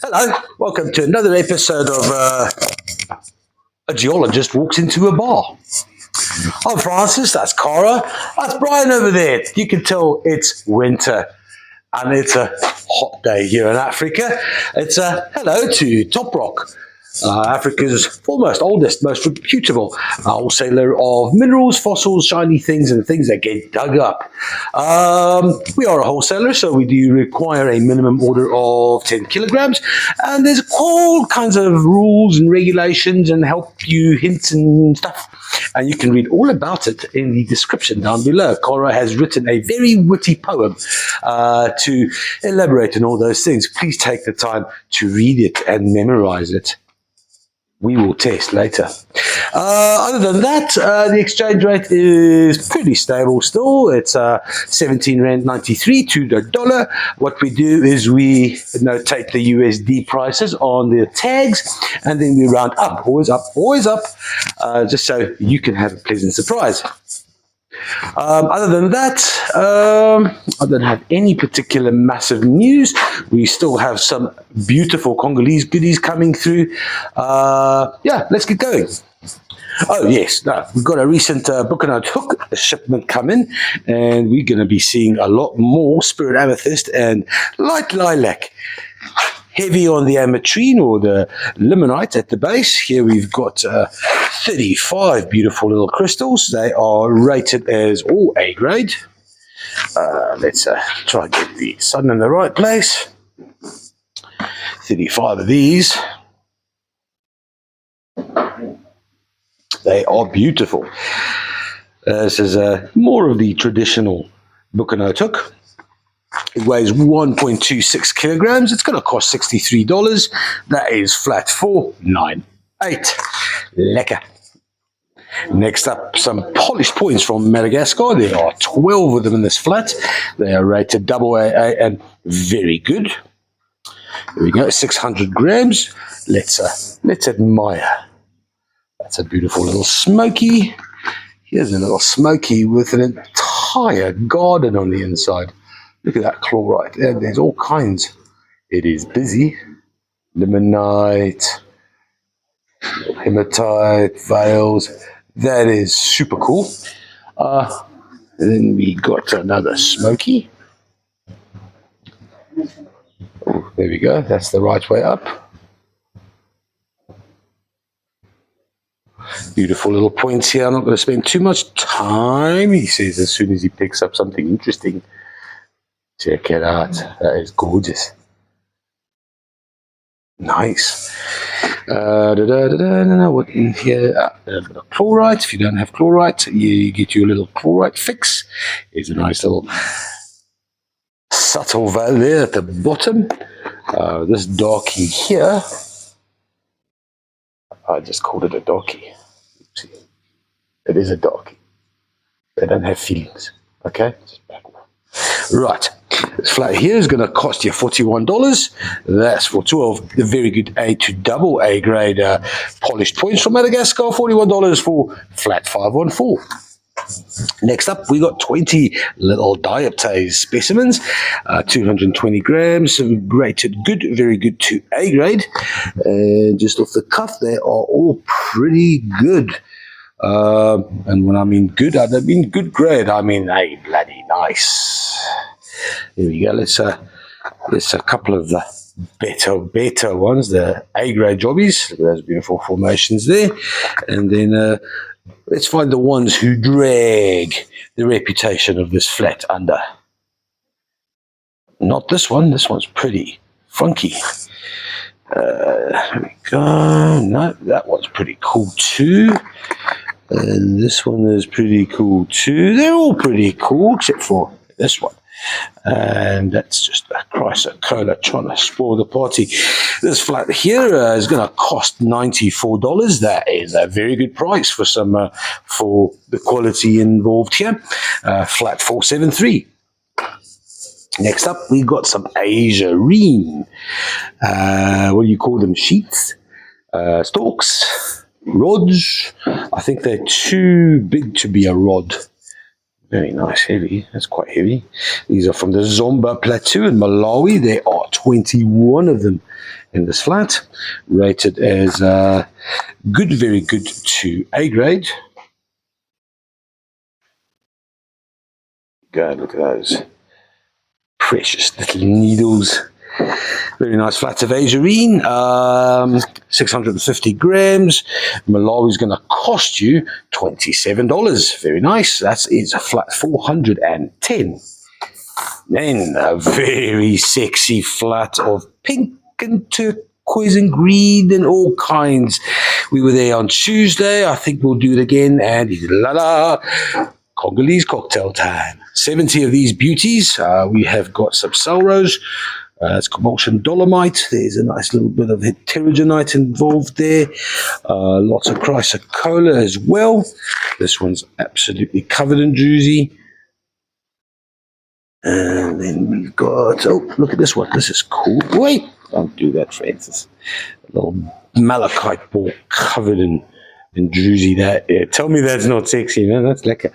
Hello, welcome to another episode of A Geologist Walks into a Bar. I'm Francis, that's Cara, that's Brian over there. You can tell it's winter and it's a hot day here in Africa. It's a hello to Top Rock, Africa's foremost, oldest, most reputable wholesaler of minerals, fossils, shiny things, and things that get dug up. We are a wholesaler, so we do require a minimum order of 10 kilograms, and there's all kinds of rules and regulations and help you hints and stuff. And you can read all about it in the description down below. Cora has written a very witty poem to elaborate on all those things. Please take the time to read it and memorize it. We will test later. Other than that, the exchange rate is pretty stable still. It's 17 Rand 93 to the dollar. What we do is we notate the USD prices on the tags, and then we round up, always up, just so you can have a pleasant surprise. Other than that, I don't have any particular massive news. We still have some beautiful Congolese goodies coming through. Yeah, let's get going. Oh yes, no, we've got a recent Buchanut hook shipment coming, and we're going to be seeing a lot more spirit amethyst and light lilac. Heavy on the ametrine or the limonite at the base. Here we've got 35 beautiful little crystals. They are rated as all A grade. Let's try and get the sun in the right place. 35 of these. They are beautiful. This is more of the traditional Buchanut hook. It weighs 1.26 kilograms. It's going to cost $63. That is flat 498. Lekker. Next up, some polished points from Madagascar. There are 12 of them in this flat. They are rated AA and very good. Here we go, 600 grams. Let's admire. That's a beautiful little smoky. Here's a little smoky with an entire garden on the inside. Look at that chlorite. There's all kinds. It is busy. Limonite, hematite, veils. That is super cool. Then we got another smoky. Oh, there we go. That's the right way up. Beautiful little points here. I'm not going to spend too much time. He says as soon as he picks up something interesting. Check it out. That is gorgeous. Nice. What in here? I've got chlorite. If you don't have chlorite, you get your little chlorite fix. Here's a nice little subtle veil there at the bottom. This darkie here, I just called it a darkie. It is a darkie. They don't have feelings. Okay? Just back off. Right. This flat here is going to cost you $41. That's for 12 the very good A to double A grade polished points from Madagascar. $41 for flat 514. Next up, we got 20 little dioptase specimens, 220 grams, rated good, very good to A grade. And just off the cuff, they are all pretty good. And when I mean good, I don't mean good grade. I mean A bloody nice. Here we go. Let's a couple of the better ones, the A grade jobbies. Look at those beautiful formations there. And then let's find the ones who drag the reputation of this flat under. Not this one. This one's pretty funky. There we go. No, that one's pretty cool too. And this one is pretty cool too. They're all pretty cool except for this one. And that's just a Chrysocolla trying to spoil the party. This flat here is going to cost $94. That is a very good price for some for the quality involved here. Flat 473. Next up, we got some azurine. What do you call them? Sheets, stalks, rods. I think they're too big to be a rod. Very nice, heavy. That's quite heavy. These are from the Zomba Plateau in Malawi. There are 21 of them in this flat, rated as good, very good to A grade. Go, look at those precious little needles. Very nice flats of azurine, 650 grams. Malawi is going to cost you $27. Very nice. That is a flat 410. Then a very sexy flat of pink and turquoise and green and all kinds. We were there on Tuesday. I think we'll do it again. And Congolese cocktail time. 70 of these beauties. We have got some Salros. It's Comulsion Dolomite. There's a nice little bit of heterogenite involved there. Lots of chrysocolla as well. This one's absolutely covered in druzy. And then we've got, oh, look at this one. This is cool. Wait, don't do that, Francis. A little malachite ball covered in druzy. That, yeah, tell me that's not sexy, man. That's lekker.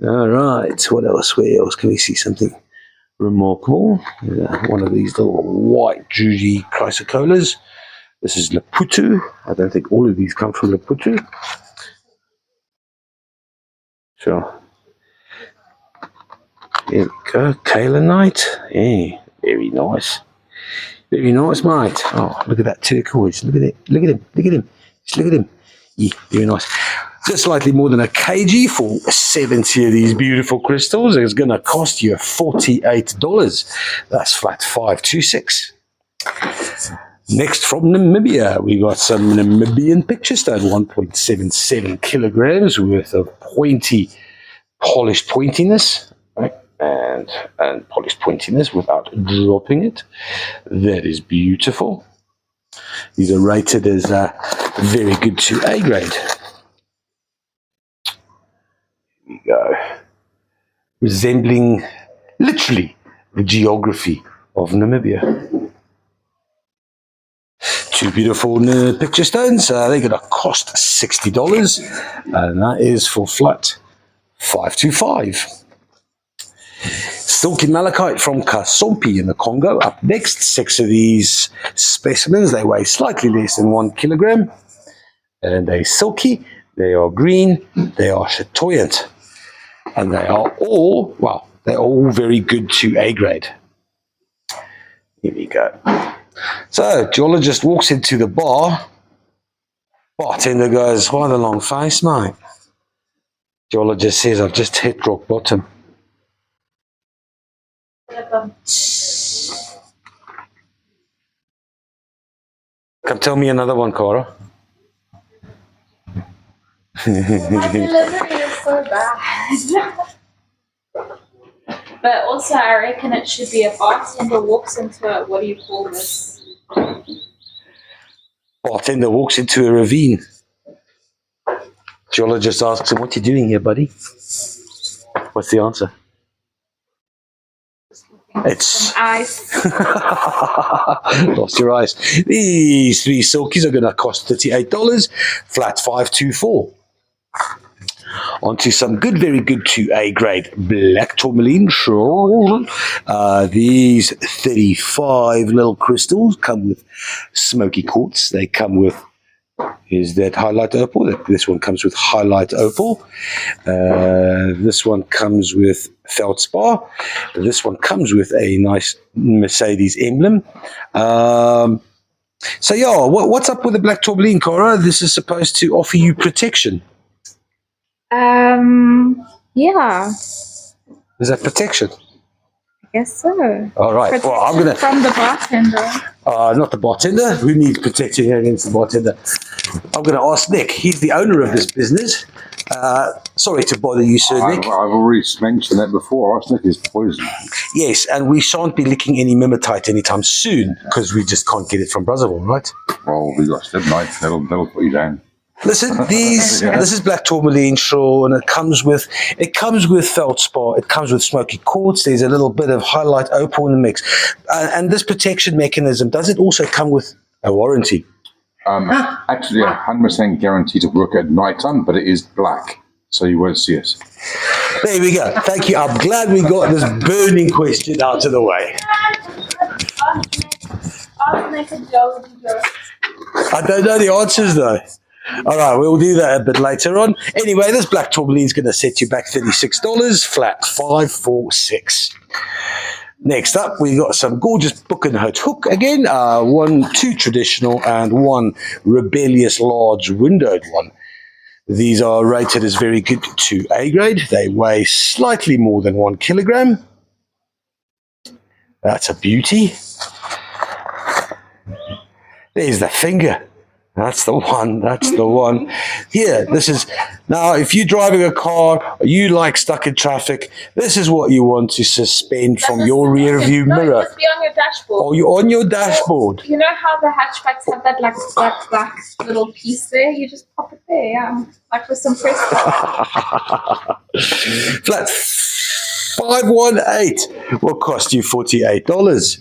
All right, what else? Where else can we see something remarkable? One of these little white druzy chrysocollas. This is Laputu. I don't think all of these come from Laputu. Sure. Here we go. Kaolinite. Yeah, very nice. Very nice, mate. Oh, look at that turquoise. Look at it. Look at him. Look at him. Just look at him. Yeah, very nice. Just slightly more than a kg for 70 of these beautiful crystals. It's going to cost you $48. That's flat 526. Next from Namibia, we got some Namibian picture stone, 1.77 kilograms worth of pointy, polished pointiness, right? And polished pointiness without dropping it. That is beautiful. These are rated as very good to A grade. Here we go. Resembling literally the geography of Namibia. Two beautiful picture stones. They're going to cost $60, and that is for flat 525. Silky malachite from Kasompi in the Congo. Up next, 6 of these specimens. They weigh slightly less than 1 kilogram, and they're silky. They are green. They are chatoyant, and they are all, well, they're all very good to A grade. Here we go. So, geologist walks into the bar. Bartender goes, "Why the long face, mate?" Geologist says, "I've just hit rock bottom." Come tell me another one, Cara. My delivery is so bad. But also, I reckon it should be a bartender walks into a, what do you call this? Bartender walks into a ravine. Geologist asks him, "What you doing here, buddy?" What's the answer? It's Some ice. lost your eyes. These 3 silkies are going to cost $38, flat 524. Onto some good, very good to A grade black tourmaline. Sure. These 35 little crystals come with smoky quartz. They come with, is that highlight opal? This one comes with highlight opal. This one comes with feldspar. This one comes with a nice Mercedes emblem. So yeah, what's up with the black tourmaline, Cara? This is supposed to offer you protection. Yeah, Is that protection? I guess so. All right. Protection Well, I'm gonna. from the bartender. Not the bartender. Who needs protecting against the bartender? I'm going to ask Nick. He's the owner of this business. Sorry to bother you, sir, Nick. I've already mentioned that before. Arsenic is poison. Yes, and we shan't be licking any mimetite anytime soon because we just can't get it from Brazzaville, right? Well, we got stibnite. That'll put you down. Listen, Yeah. this is black tourmaline, sure, and it comes with feldspar, it comes with smoky quartz. There's a little bit of highlight opal in the mix, and this protection mechanism, does it also come with a warranty? Actually, 100% guaranteed to work at night time, but it is black, so you won't see it. There we go. Thank you. I'm glad we got this burning question out of the way. Ask a geology joke. I don't know the answers though. All right, we'll do that a bit later on. Anyway, this black tourmaline is going to set you back $36, flat 546. Next up, we got some gorgeous book and hook again. Two traditional and one rebellious large windowed one. These are rated as very good to A grade. They weigh slightly more than 1 kilogram. That's a beauty. There's the finger. That's the one. That's the one. Here, this is, now if you're driving a car, or you like stuck in traffic, this is what you want to suspend from your rear view mirror. Just be on your dashboard. Or you're on your dashboard. You know how the hatchbacks have that like black little piece there? You just pop it there, yeah. Like with some press. Flat 518 will cost you $48.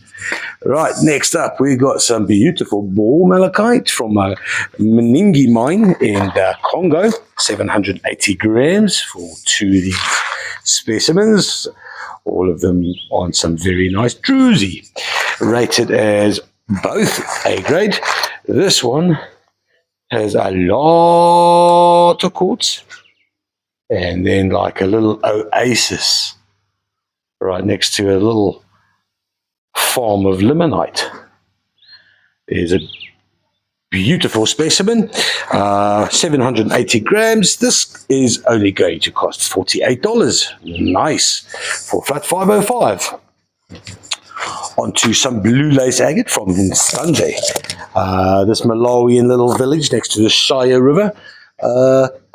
Right, next up, we got some beautiful ball malachite from a Meningi mine in Congo, 780 grams for 2 of these specimens, all of them on some very nice druzy, rated as both A grade. This one has a lot of quartz and then like a little oasis right next to a little farm of limonite. There's a beautiful specimen, 780 grams. This is only going to cost $48. Nice for flat 505. Onto some blue lace agate from Nsanje, this Malawian little village next to the Shire River.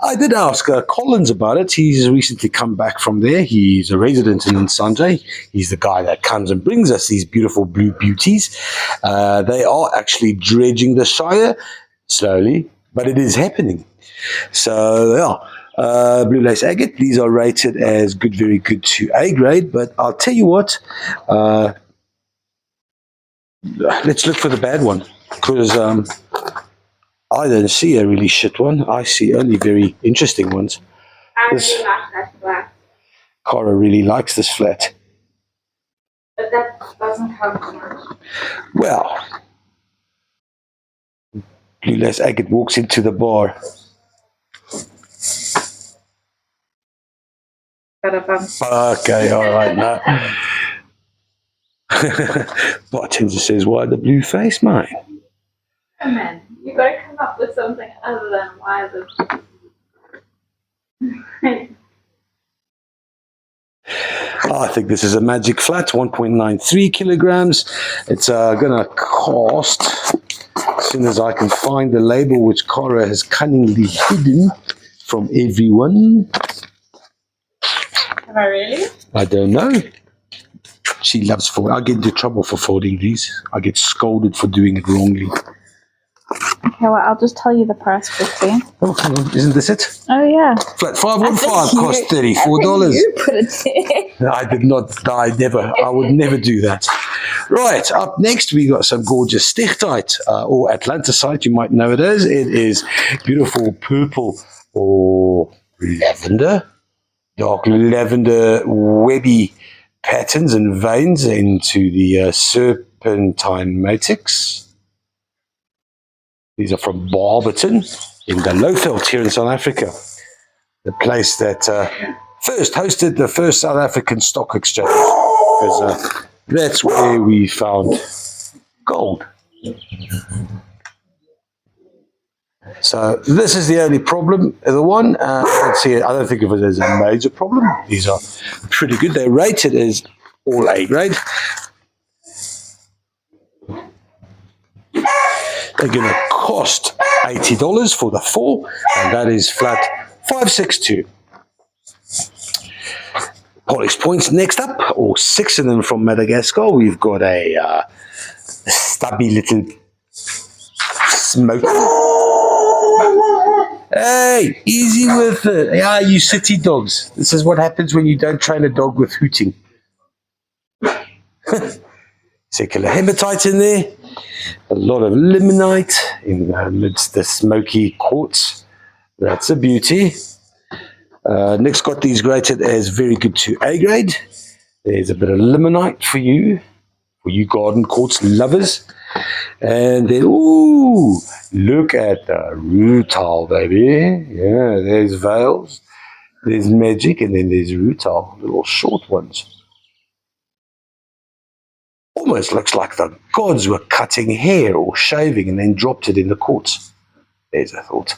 I did ask Collins about it. He's recently come back from there. He's a resident in Nsanje. He's the guy that comes and brings us these beautiful blue beauties. They are actually dredging the Shire slowly, but it is happening. So, yeah, blue lace agate. These are rated as good, very good to A grade, but I'll tell you what, let's look for the bad one, because I don't see a really shit one. I see only very interesting ones. I really like that black. Cara really likes this flat. But that doesn't count too much. Well, blue lace agate walks into the bar. Okay, all right, now. Bartender says, why the blue face, mate? Oh, man, you got to come up with something other than why the. I think this is a magic flat, 1.93 kilograms. It's going to cost, as soon as I can find the label which Cara has cunningly hidden from everyone. Am I really? I don't know. She loves folding. I get into trouble for folding these. I get scolded for doing it wrongly. Okay, well, I'll just tell you the price quickly. Oh, hang on. Isn't this it? Oh, yeah. Flat 515 cost $34. You put it there. I did not. I never. I would never do that. Right. Up next, we got some gorgeous stichtite or Atlantisite. You might know it as. It is beautiful purple or lavender, dark lavender, webby patterns and veins into the serpentine matrix. These are from Barberton in the Lowveld here in South Africa, the place that first hosted the first South African stock exchange, because that's where we found gold. So this is the only problem. The one, let's see, I don't think of it as a major problem. These are pretty good. They're rated as all A grade. They're going to cost $80 for the 4, and that is flat 562. Polish points next up, or 6 of them from Madagascar. We've got a stubby little smoke. Hey, easy with it. Yeah, you city dogs. This is what happens when you don't train a dog with hooting. Secular hematite in there. A lot of limonite in amidst the smoky quartz. That's a beauty. Nick's got these rated as very good to A grade. There's a bit of limonite for you garden quartz lovers. And then, ooh, look at the rutile, baby. Yeah, there's veils, there's magic, and then there's rutile, little short ones. Almost looks like the gods were cutting hair or shaving and then dropped it in the quartz. There's a thought.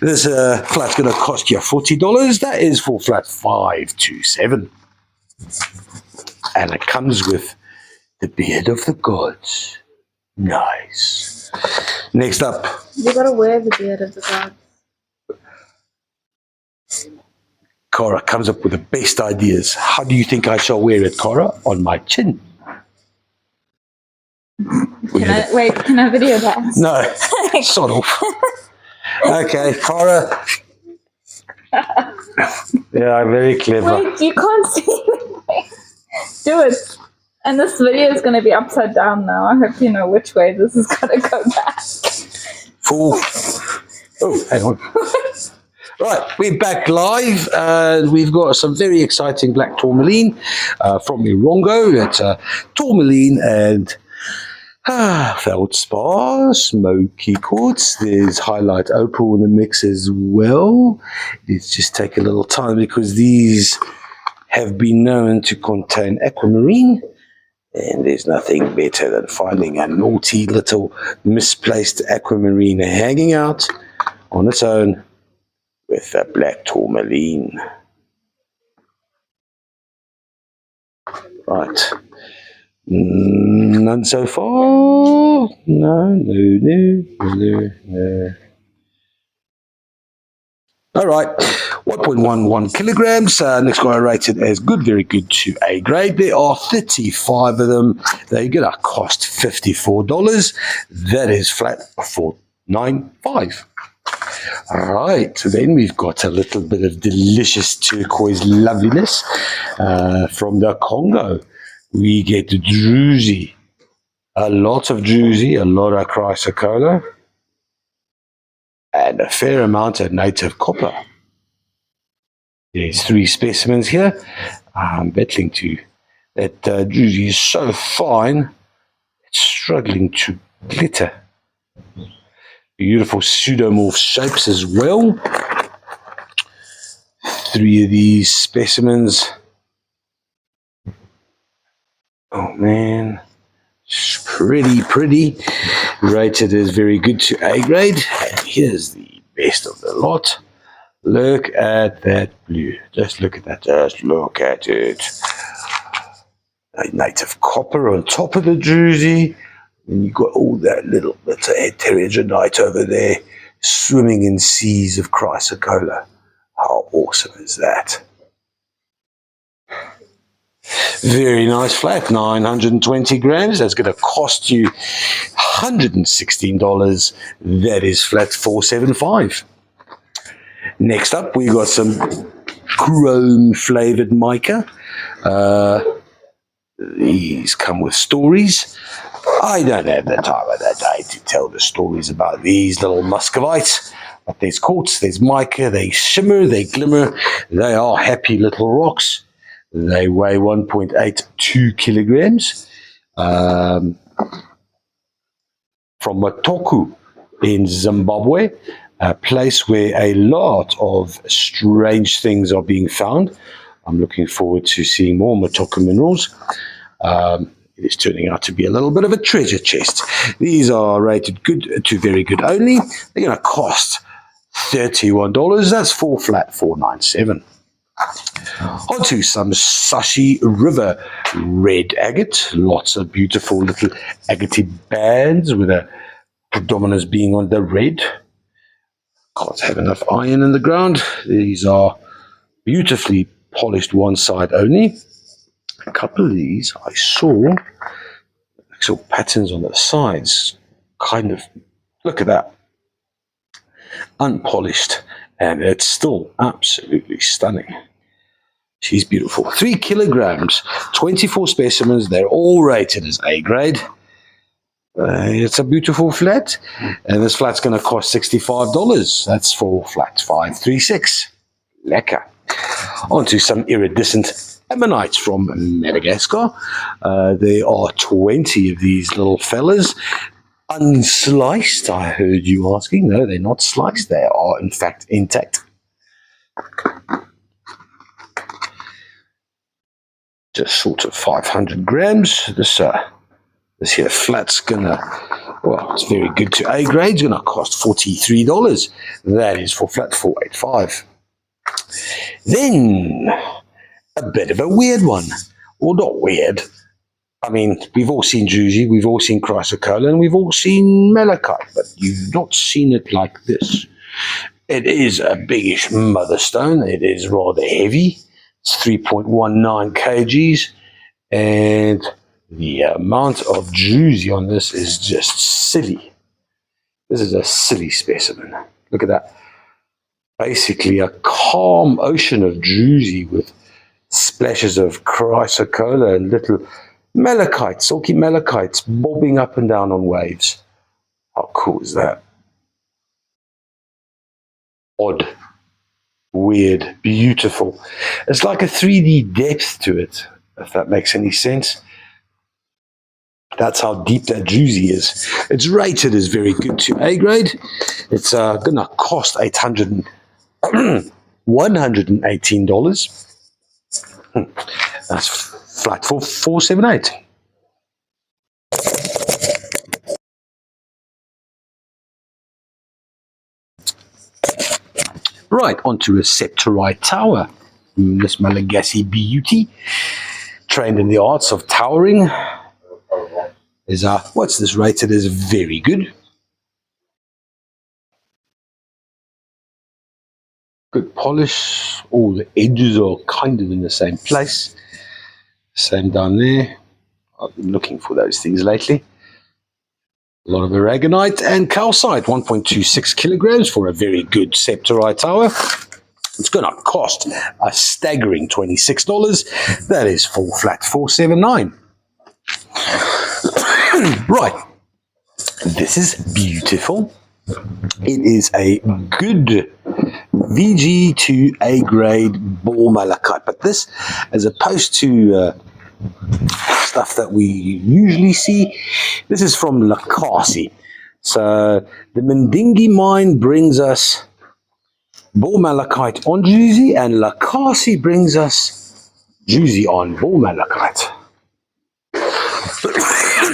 This flat's going to cost you $40. That is for flat 527. And it comes with the beard of the gods. Nice. Next up. You gotta wear the beard of the gods. Cara comes up with the best ideas. How do you think I shall wear it, Cara? On my chin. Can I video that? No, sort of. Okay, Cara. Yeah, very clever. Wait, you can't see anything. Do it. And this video is going to be upside down now. I hope you know which way this is going to go back. Fool. Oh, hang on. Right, we're back live, and we've got some very exciting black tourmaline from Irongo. That's tourmaline and feldspar, smoky quartz. There's highlight opal in the mix as well. Let's just take a little time because these have been known to contain aquamarine. And there's nothing better than finding a naughty little misplaced aquamarine hanging out on its own with a black tourmaline. Right. None so far. No. All right, 1.11 kilograms. Next guy rated as good, very good to A grade. There are 35 of them. They're going to cost $54. That is flat $495. All right, so then we've got a little bit of delicious turquoise loveliness from the Congo. We get druzy, a lot of druzy, a lot of chrysocolla, and a fair amount of native copper. There's 3 specimens here. I'm battling to. That druzy is so fine, it's struggling to glitter. Beautiful pseudomorph shapes as well. 3 of these specimens. Oh man, it's pretty. Rated as very good to A grade. And here's the best of the lot. Look at that blue. Just look at that. Just look at it. A native copper on top of the druzy. And you've got all that little bit of heterogenite over there swimming in seas of chrysocolla. How awesome is that? Very nice flat, 920 grams. That's going to cost you $116. That is flat 475. Next up, we got some chrome flavored mica. These come with stories. I don't have the time of the day to tell the stories about these little muscovites. But there's quartz, there's mica, they shimmer, they glimmer. They are happy little rocks. They weigh 1.82 kilograms. From Matoku in Zimbabwe, a place where a lot of strange things are being found. I'm looking forward to seeing more Matoku minerals. It is turning out to be a little bit of a treasure chest. These are rated good to very good only. They're going to cost $31. That's 4 flat 497. Onto some Sashi River red agate. Lots of beautiful little agate bands with a predominance being on the red. Can't have enough iron in the ground. These are beautifully polished one side only. A couple of these I saw patterns on the sides. Kind of, look at that. Unpolished, and it's still absolutely stunning. She's beautiful. 3 kilograms, 24 specimens. They're all rated as A grade. It's a beautiful flat, and this flat's going to cost $65. That's for flat 536. Lekker. onto some iridescent ammonites from Madagascar. There are 20 of these little fellas. Unsliced, I heard you asking. No, they're not sliced. They are, in fact, intact. Just sort of 500 grams. This here flat's gonna, well, it's very good to A grade. It's gonna cost $43. That is for flat 485. Then a bit of a weird one. Well, not weird. I mean, we've all seen druzy, we've all seen chrysocolla, and we've all seen malachite, but you've not seen it like this. It is a biggish mother stone. It is rather heavy. It's 3.19 kgs, and the amount of druzy on this is just silly. This is a silly specimen. Look at that. Basically a calm ocean of druzy with splashes of chrysocolla and little malachite, silky malachites bobbing up and down on waves. How cool is that? Odd, weird, beautiful. It's like a 3D depth to it, if that makes any sense. That's how deep that druzy is. It's rated as very good to A grade. It's going to cost $118. That's flat for 478. Right, onto a septerite tower. This Malagasy beauty, trained in the arts of towering, is what's this rated as? Very good. Good polish. All the edges are kind of in the same place. Same down there. I've been looking for those things lately. A lot of aragonite and calcite, 1.26 kilograms for a very good septerite tower. It's going to cost a staggering $26. That is full flat 479. Right. This is beautiful. It is a good VG to A grade ball malachite, but this, as opposed to stuff that we usually see, this is from Lakasi. So the Mendingi mine brings us ball malachite on druzy, and Lakasi brings us druzy on ball malachite.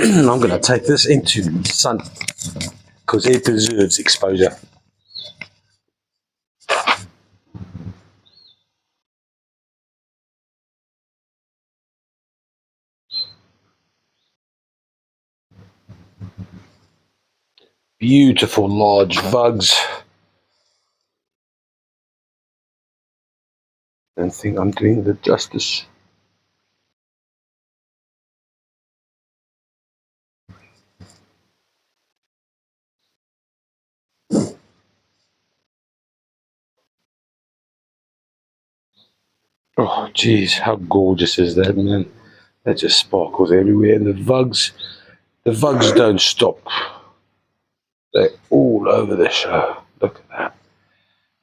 I'm going to take this into the sun because it deserves exposure. Beautiful large vugs. I don't think I'm doing the justice. Oh, geez, how gorgeous is that, man? That just sparkles everywhere. And the vugs don't stop. They're all over the show. Look at that.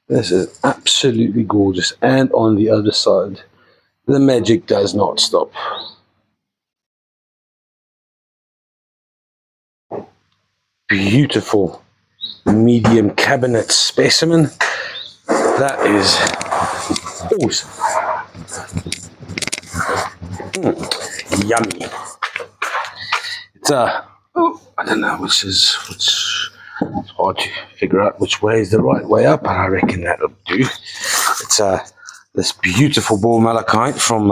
This is absolutely gorgeous. And on the other side, the magic does not stop. Beautiful medium cabinet specimen. That is awesome. Yummy. It's I don't know which. It's hard to figure out which way is the right way up, but I reckon that'll do. It's this beautiful ball malachite from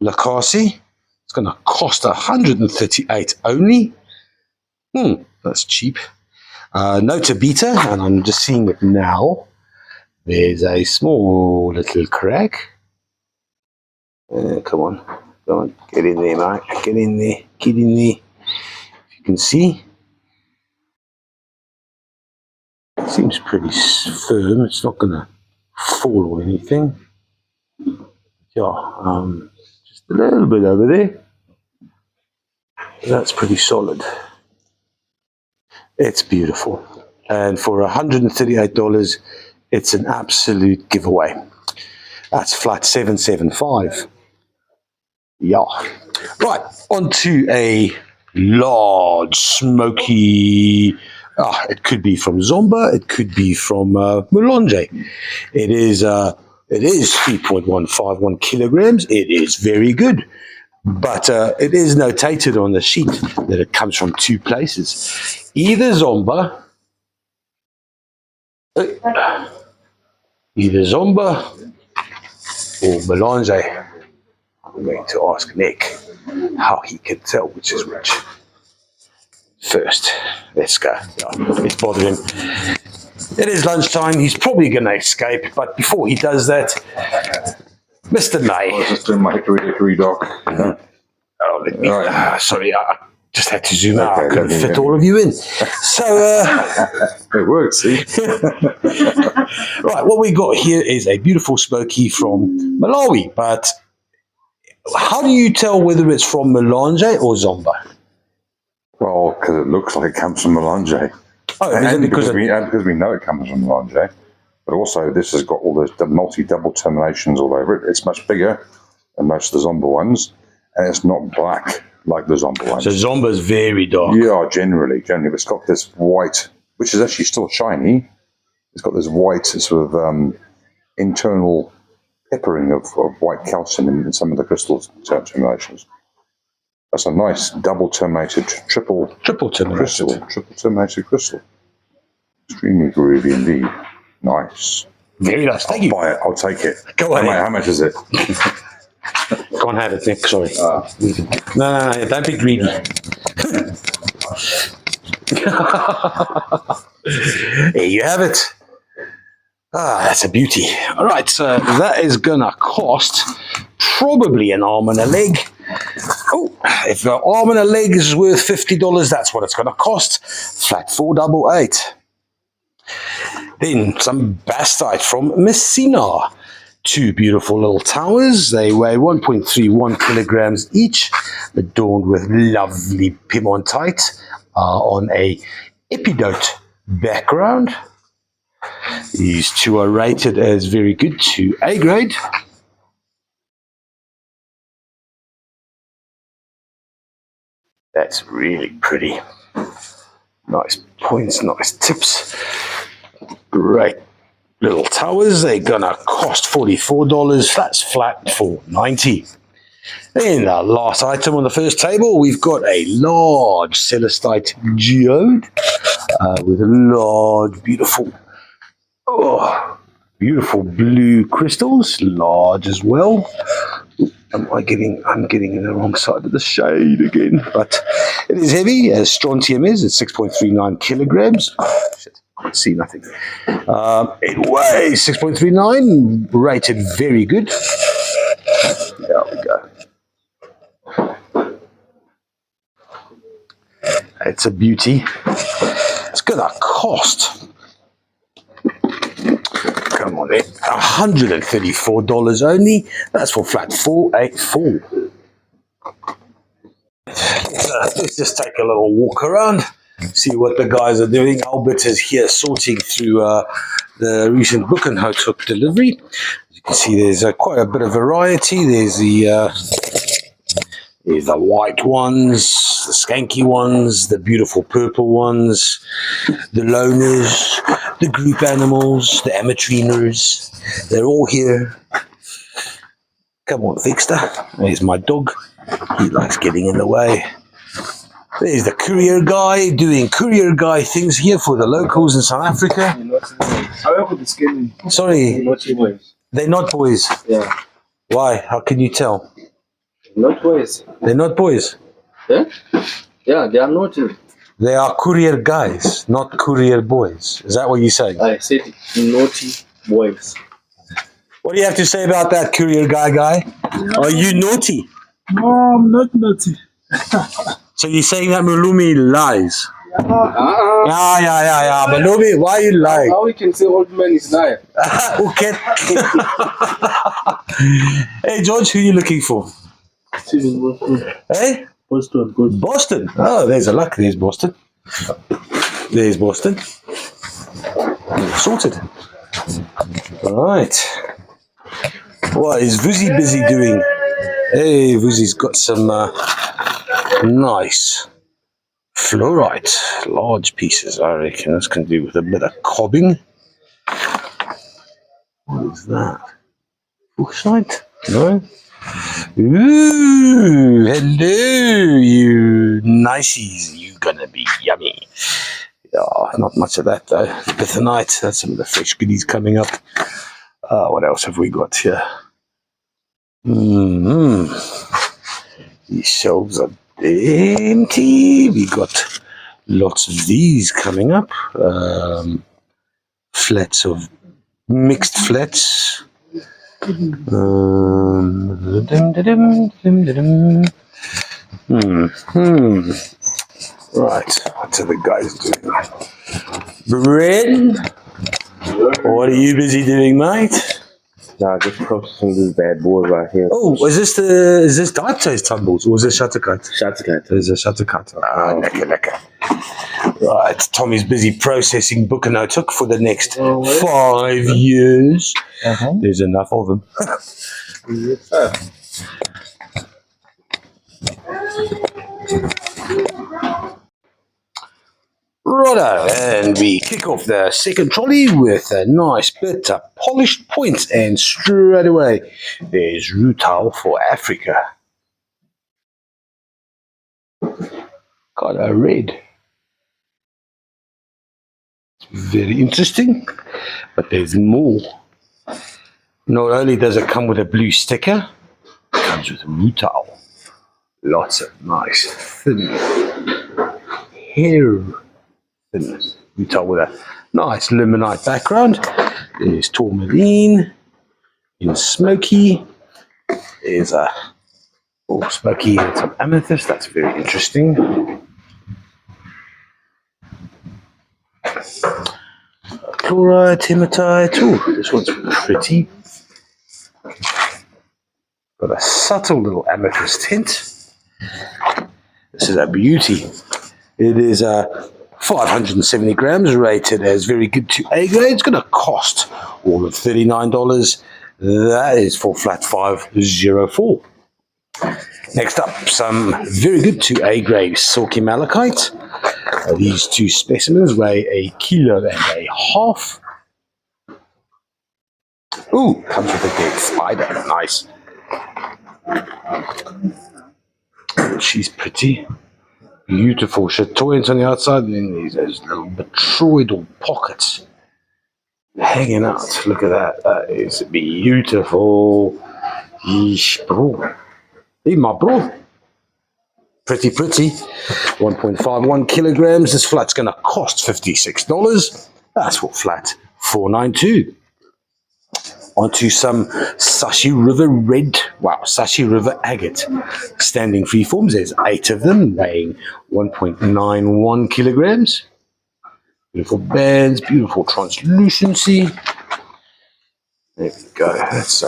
Lakasi. It's going to cost $138 only. That's cheap. No tabita, and I'm just seeing it now. There's a small little crack. Come on, get in there, mate. Get in there. If you can see, it seems pretty firm. It's not going to fall or anything. Yeah, just a little bit over there. That's pretty solid. It's beautiful, and for $138, it's an absolute giveaway. That's flat 775. Yeah. Right, onto a large smoky. It could be from Zomba. It could be from Melange. It is 3.151 kilograms. It is very good, but it is notated on the sheet that it comes from two places, either Zomba, or Melange. I'm going to ask Nick how he can tell which is which. First, let's go. Let's bother him. It is lunchtime. He's probably going to escape, but before he does that, Mr. I was May. just doing my hickory dock. Oh, let me. Right. Sorry, I just had to zoom out. I Okay, couldn't let me- fit all of you in. So, It works, see? right, what we got here is a beautiful smoky from Malawi, but how do you tell whether it's from Melange or Zomba? Well, because it looks like it comes from Melange. Oh, is it And because because we know it comes from Melange. But also, this has got all the multi-double terminations all over it. It's much bigger than most of the Zomba ones, and it's not black like the Zomba ones. so Zomba's very dark. Yeah, generally, but it's got this white, which is actually still shiny. It's got this white sort of internal peppering of white calcium in some of the crystal terminations. That's a nice double terminated, triple Triple crystal. terminated. Triple terminated crystal. Extremely groovy indeed. Nice. Very nice. Thank you. Buy it. I'll take it. Go ahead. How much is it? Can't have it, Nick. Sorry. No. Don't be greedy. Here you have it. That's a beauty. All right, so that is gonna cost probably an arm and a leg. Oh, if the arm and a leg is worth $50, that's what it's gonna cost. Flat 488. Then some bastite from Messina. Two beautiful little towers. They weigh 1.31 kilograms each, adorned with lovely piemontite on a epidote background. These two are rated as very good to A grade. That's really pretty. Nice points, nice tips. Great little towers. They're gonna cost $44. That's flat for $90. Then the last item on the first table, we've got a large celestite geode with large, beautiful blue crystals, large as well. I'm getting in the wrong side of the shade again, but it is heavy as strontium is. It's 6.39 kilograms. Oh, shit, I can't see nothing. It weighs 6.39, rated very good. There we go. It's a beauty. It's gonna cost, come on, $134 only. That's for flat 484. Let's just take a little walk around, see what the guys are doing. Albert is here sorting through the recent book and Hotok delivery. As you can see, there's quite a bit of variety. There's the white ones, the skanky ones, the beautiful purple ones, the loners, the group animals, the amatriners. They're all here. Come on, Fixter. There's my dog. He likes getting in the way. There's the courier guy doing courier guy things here for the locals in South Africa. Sorry, they're not boys. Yeah. Why? How can you tell? Not boys. They're not boys. Yeah? Yeah, they are not. They are courier guys, not courier boys. Is that what you're saying? I said naughty boys. What do you have to say about that, courier guy? Are you naughty? No, I'm not naughty. So you're saying that Mulumi lies? Uh-uh. Yeah. Mulumi, why are you lying? How we can say old man is liar? Okay. Hey, George, who are you looking for? Hey? Boston, good. Boston. Oh, there's a luck. There's Boston. There's Boston. Sorted. All right. What is Vuzi busy doing? Hey, Vuzi's got some nice fluorite, large pieces, I reckon. This can do with a bit of cobbing. What is that? Bauxite? No? Ooh, hello, you niceys. You gonna be yummy. Yeah, not much of that though. Bithenite, that's some of the fresh goodies coming up. What else have we got here? These shelves are empty. We got lots of these coming up. Flats of mixed flats. Right, what are the guys doing? Bryn, what are you busy doing, mate? Nah, just processing this bad boy right here. Oh, is this dive chase tumbles or is it shutter cut? Shutter cut. There's a shutter cut. Lekker. Right, Tommy's busy processing Bukanotuk for the next 5 years. There's enough of them. Yes, sir. Righto, and we kick off the second trolley with a nice bit of polished points, and straight away there's rutile for Africa. Got a red. Very interesting, but there's more. Not only does it come with a blue sticker, it comes with rutile. Lots of nice thin hair. Rutile with a nice limonite background. There's tourmaline in smoky. There's a smoky and some amethyst. That's very interesting. Chlorite, hematite. Ooh, this one's pretty. Got a subtle little amethyst tint. This is a beauty. It is 570 grams, rated as very good to A grade. It's going to cost all of $39. That is for flat 504. Next up, some very good to A grade silky malachite. These two specimens weigh 1.5 kilos. Ooh, comes with a dead spider. Nice. She's pretty. Beautiful chatoyance on the outside, and then there's those little botryoidal pockets hanging out. Look at that. That is beautiful. Yeesh, bro. Hey, my bro. Pretty. 1.51 kilograms. This flat's going to cost $56. That's for flat 492. Onto some Sashi River Red, Sashi River Agate. Standing freeforms, there's 8 of them, weighing 1.91 kilograms. Beautiful bands, beautiful translucency. There we go. Let's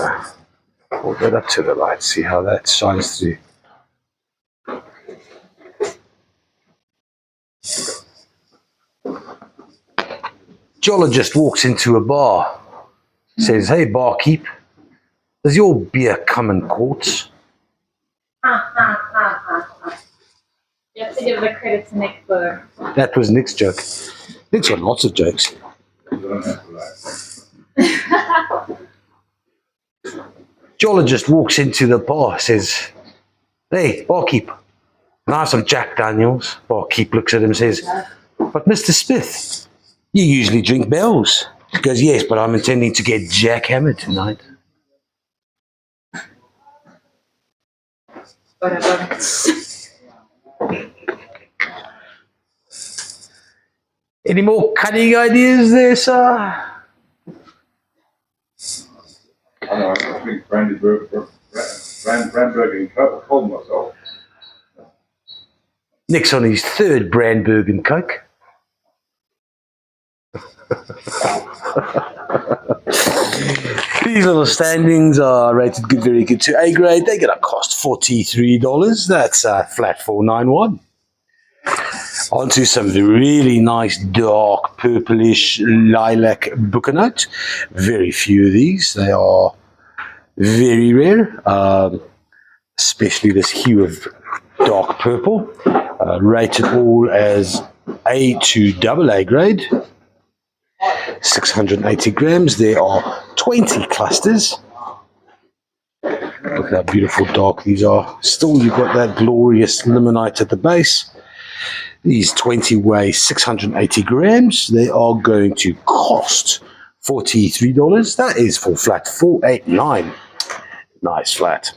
hold that up to the light, see how that shines through. Geologist walks into a bar. Says, hey, barkeep, does your beer come in quarts? You have to give the credit to Nick for... That was Nick's joke. Nick's got lots of jokes. Geologist walks into the bar, says, hey, barkeep, can I have some Jack Daniels? Barkeep looks at him and says, but Mr. Smith, you usually drink Bells. He goes, yes, but I'm intending to get jackhammered tonight. Any more cutting ideas there, sir? I know, I think Brandenburg and Cold myself. Nick's on his 3rd Brandberg and Coke. These little standings are rated good, very good to A grade. They're going to cost $43. That's flat 491. Onto some really nice dark purplish lilac bucanote. Very few of these. They are very rare, especially this hue of dark purple. Rated all as A to AA grade. 680 grams. There are 20 clusters. Look how beautiful dark these are. Still, you've got that glorious limonite at the base. These 20 weigh 680 grams. They are going to cost $43. That is for flat 489. Nice flat.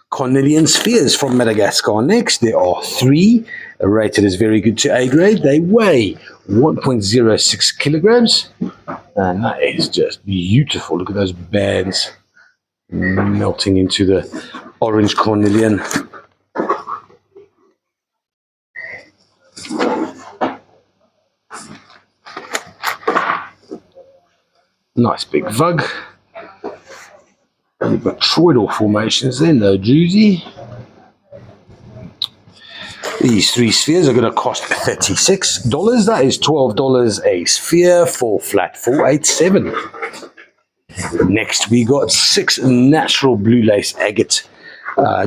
Cornelian spheres from Madagascar next. There are 3, rated as very good to A grade. They weigh 1.06 kilograms. And that is just beautiful. Look at those bands melting into the orange cornelian. Nice big vug. You've got toroidal formations there, no juicy. These 3 spheres are going to cost $36. That is $12 a sphere for flat 487. Next, we got 6 natural blue lace agate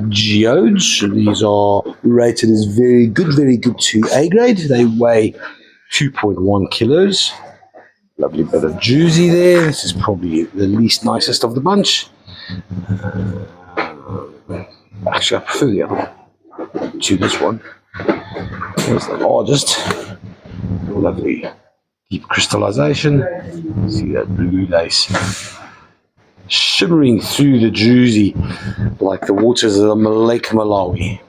geodes. These are rated as very good to A grade. They weigh 2.1 kilos. Lovely bit of juicy there. This is probably the least nicest of the bunch. Actually, I prefer the other one to this one. Here's the largest. Lovely deep crystallization. See that blue lace shimmering through the juicy like the waters of the Lake Malawi.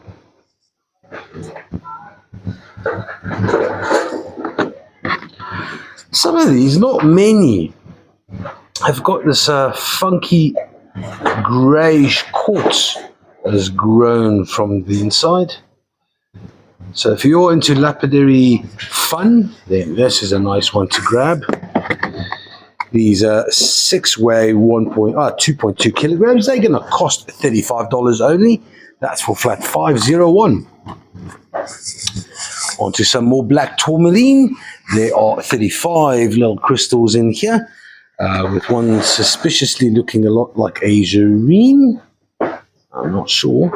Some of these, not many, have got this funky greyish quartz that has grown from the inside. So if you're into lapidary fun, then this is a nice one to grab. These 6 weigh 2.2 kilograms. They're going to cost $35 only. That's for flat 501. Onto some more black tourmaline. There are 35 little crystals in here, with one suspiciously looking a lot like azurine. I'm not sure.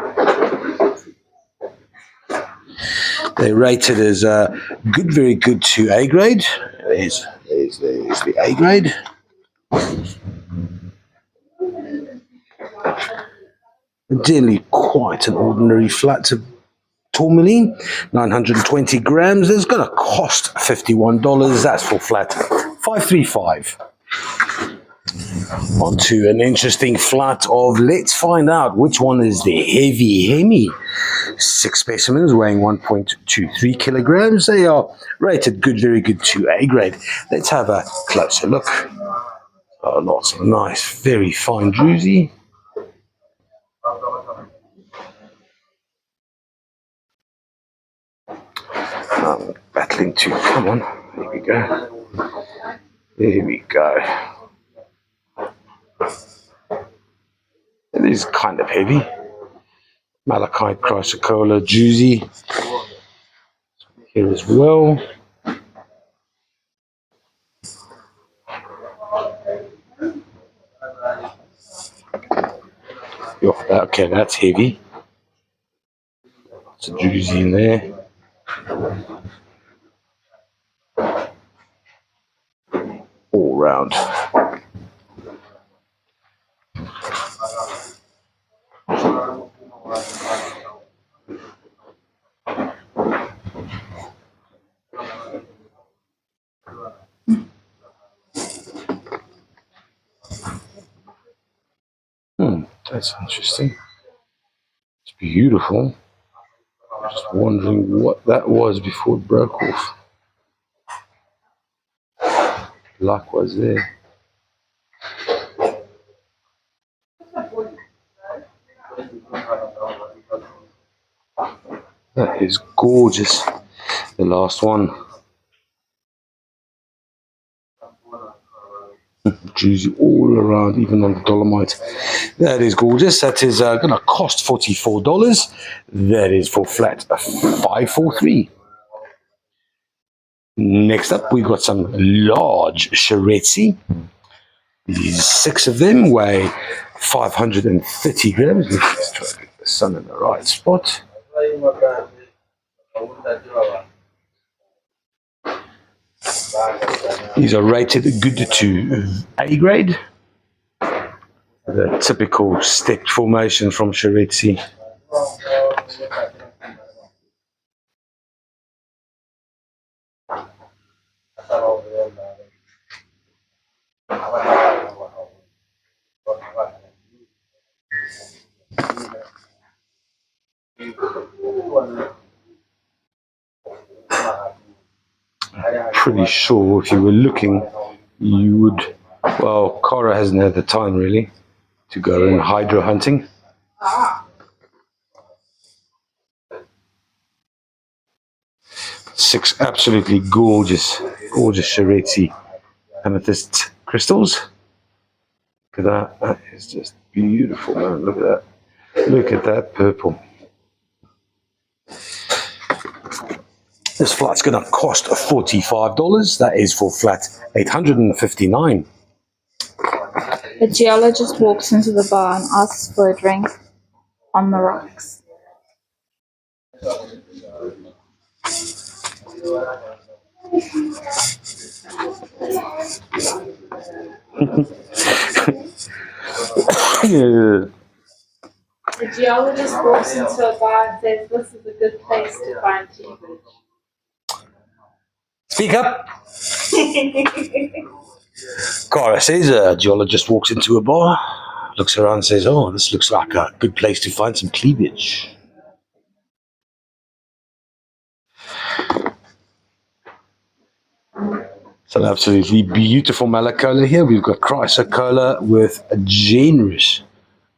They're rated as good, very good to A grade. There's the A grade. Generally quite an ordinary flat of tourmaline, 920 grams. It's going to cost $51. That's for flat 535. Onto an interesting flat of, let's find out which one is the heavy hemi. 6 specimens weighing 1.23 kilograms. They are rated good, very good to A grade. Let's have a closer look. Lots of nice, very fine druzy. I'm battling to, come on, there we go. There we go. It is kind of heavy. Malachite chrysocolla juicy here as well. Okay, that's heavy. Lots of juicy in there. All round. That's interesting. It's beautiful. I'm just wondering what that was before it broke off. Luck was there. That is gorgeous. The last one. Juicy all around, even on the dolomite. That is gorgeous. That is going to cost $44. That is for flat 543. Next up, we've got some large Sharetsi. These 6 of them weigh 530 grams. Let's just try to get the sun in the right spot. These are rated good to A grade. The typical stepped formation from Shiretsi. Pretty sure if you were looking, you would, well, Cara hasn't had the time really to go in hydro hunting. Six absolutely gorgeous Shiretsi amethyst crystals. Look at that. That is just beautiful, man. Look at that. Look at that purple. This flat's going to cost $45. That is for flat 859. The geologist walks into the bar and asks for a drink on the rocks. Yeah. The geologist walks into a bar and says, "This is a good place to find tea." Speak up. Cara says a geologist walks into a bar, looks around and says, "Oh, this looks like a good place to find some cleavage." It's an absolutely beautiful malacola here. We've got chrysocolla with a generous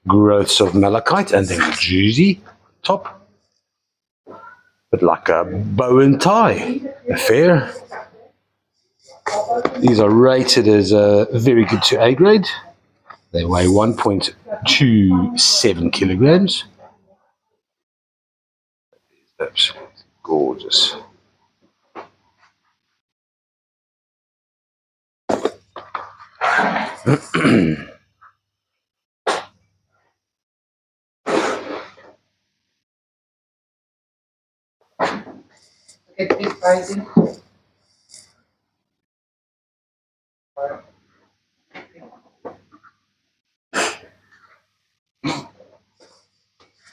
growths of malachite and then juicy top. But like a bow and tie affair. These are rated as very good to A grade. They weigh 1.27 kilograms. Absolutely gorgeous. It's crazy.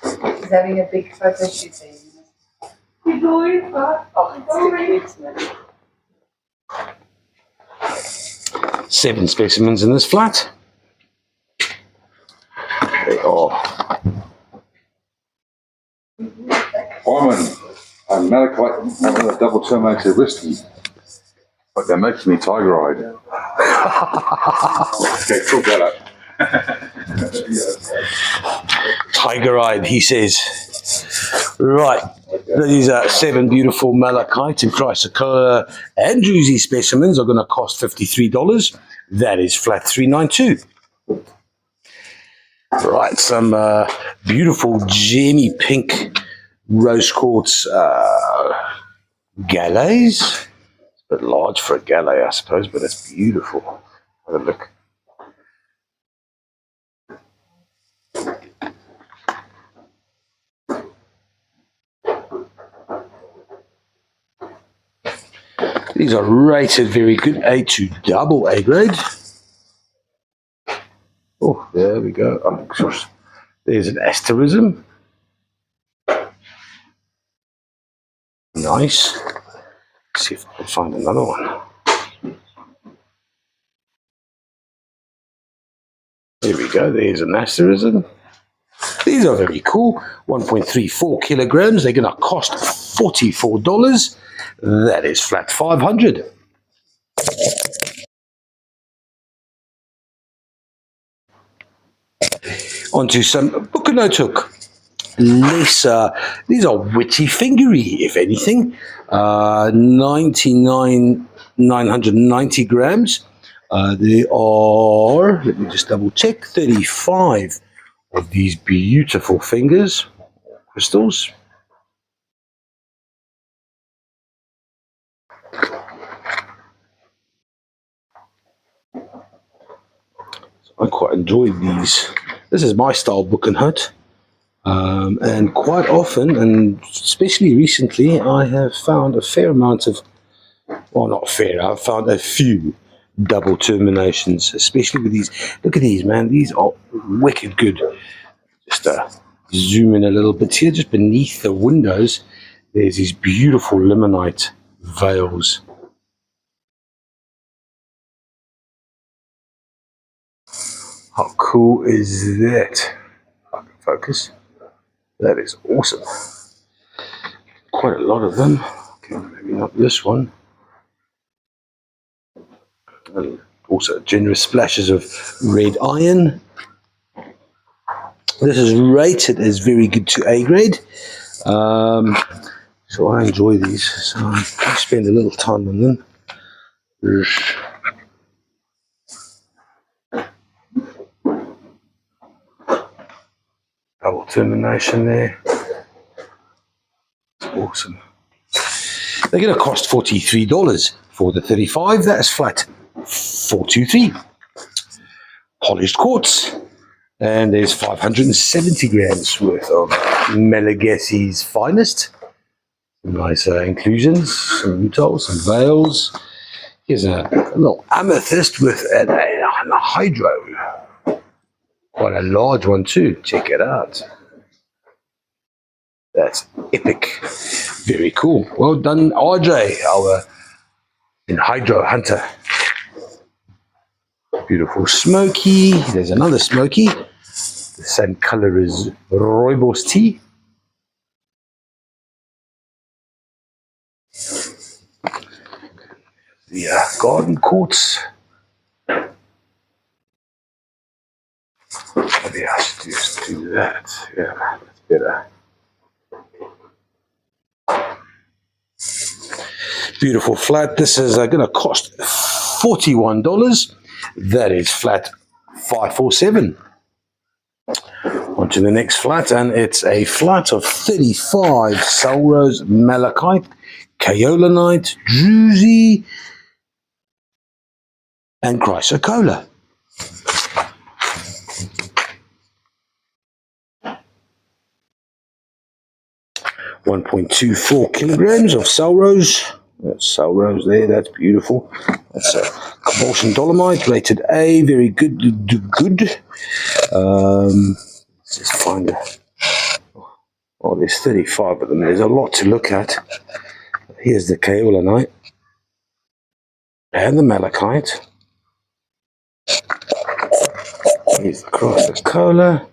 He's having a big photo shoot there. He's always got. Oh, it's too cute, man. 7 specimens in this flat. They are Wyman and malachite and a double terminated whiskey. But they're making me tiger-eyed. Okay, talk that up. tiger-eyed, he says. Right. These 7 beautiful malachite and chrysocolla and druzy specimens are going to cost $53. That is flat 392. Right, some beautiful gemmy pink rose quartz galets. It's a bit large for a galet, I suppose, but it's beautiful. Have a look. These are rated very good, A to double A grade. Oh, there we go. Oh, gosh. There's an asterism. Nice. Let's see if I can find another one. There we go. There's an asterism. These are very cool. 1.34 kilograms. They're going to cost $44. That is flat 500. Onto some Bucanotuk. Lesser. These are witchy fingery, if anything. 990 grams. They are, let me just double check, 35 of these beautiful fingers, crystals. I quite enjoy these. This is my style book and hut. And quite often, and especially recently, I have found a fair amount of, well, not fair, I've found a few double terminations, especially with these. Look at these, man. These are wicked good. Just zoom in a little bit here, just beneath the windows, there's these beautiful limonite veils. How cool is that? If I can focus. That is awesome. Quite a lot of them. Okay, maybe not this one. And also generous splashes of red iron. This is rated as very good to A grade. So I enjoy these. So I spend a little time on them. Double termination there. It's awesome. They're going to cost $43 for the 35. That is flat $423. Polished quartz. And there's 570 grams worth of Malagasy's finest. Some nice inclusions, some rutiles, some veils. Here's a little amethyst with a hydro. Quite a large one too. Check it out. That's epic. Very cool. Well done, RJ, our hydro hunter. Beautiful smoky. There's another smoky. The same color as rooibos tea. The garden quartz. Maybe I should just do that. Yeah, that's better. Beautiful flat. This is going to cost $41. That is flat 547. On to the next flat, and it's a flat of 35 Salrose malachite, kaolinite, druzy, and chrysocolla. $1.24 kilograms of Salrose. That's Salrose there, that's beautiful. That's a Compulsion dolomite, rated A, very good. Let's just find it. Oh, there's 35 of them. There's a lot to look at. Here's the kaolinite and the malachite. Here's the chrysocolla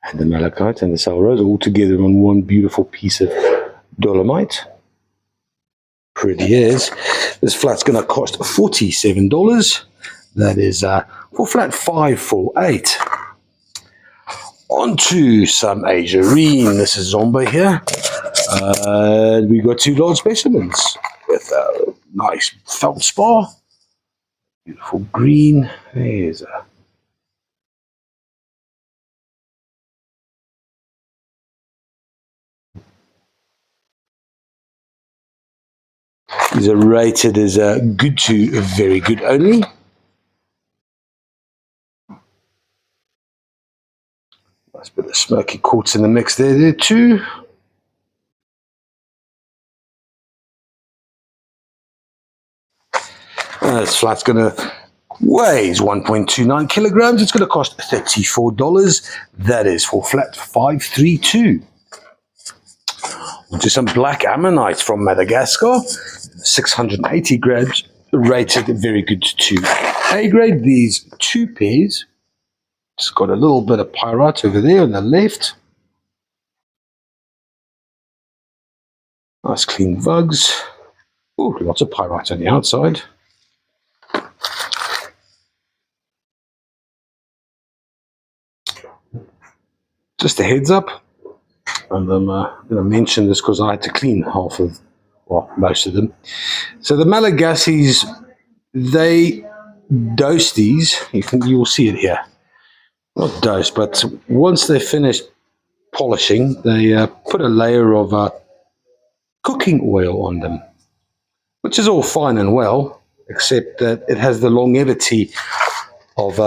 and the malachite and the Salrose all together on one beautiful piece of dolomite. Pretty is. This flat's going to cost $47. That is for flat 548. On to some azurine. This is Zomba here. We got two large specimens with a nice feldspar. Beautiful green. There's a these are rated as good to very good only. Nice bit of smoky quartz in the mix there too. This flat's going to weighs 1.29 kilograms. It's going to cost $34. That is for flat 532. Onto some black ammonite from Madagascar. 680 grams, rated very good to A grade. These two pairs. It's got a little bit of pyrite over there on the left. Nice clean vugs. Ooh, lots of pyrite on the outside. Just a heads up, and I'm going to mention this because I had to clean half of, well, most of them. So the Malagasys, they dose these. You'll see it here. Not dose, but once they're finished polishing, they put a layer of cooking oil on them, which is all fine and well, except that it has the longevity of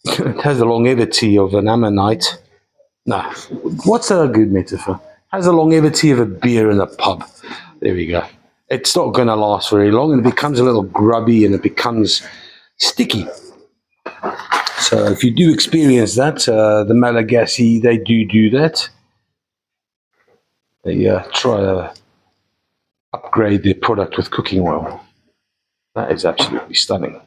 It has the longevity of an ammonite. No, what's a good metaphor? Has the longevity of a beer in a pub. There we go. It's not going to last very long, and it becomes a little grubby, and it becomes sticky. So if you do experience that, the Malagasy, they do that. They try to upgrade their product with cooking oil. That is absolutely stunning.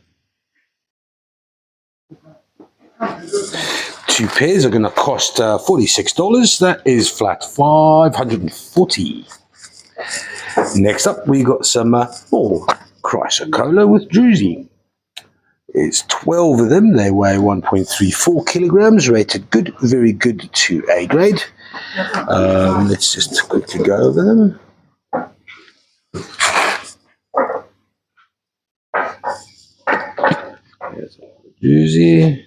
2 pairs are going to cost $46. That is flat $540. Next up, we got some more chrysocolla with druzy. It's 12 of them. They weigh 1.34 kilograms, rated good, very good to A grade. Let's just quickly go over them. Here's the druzy.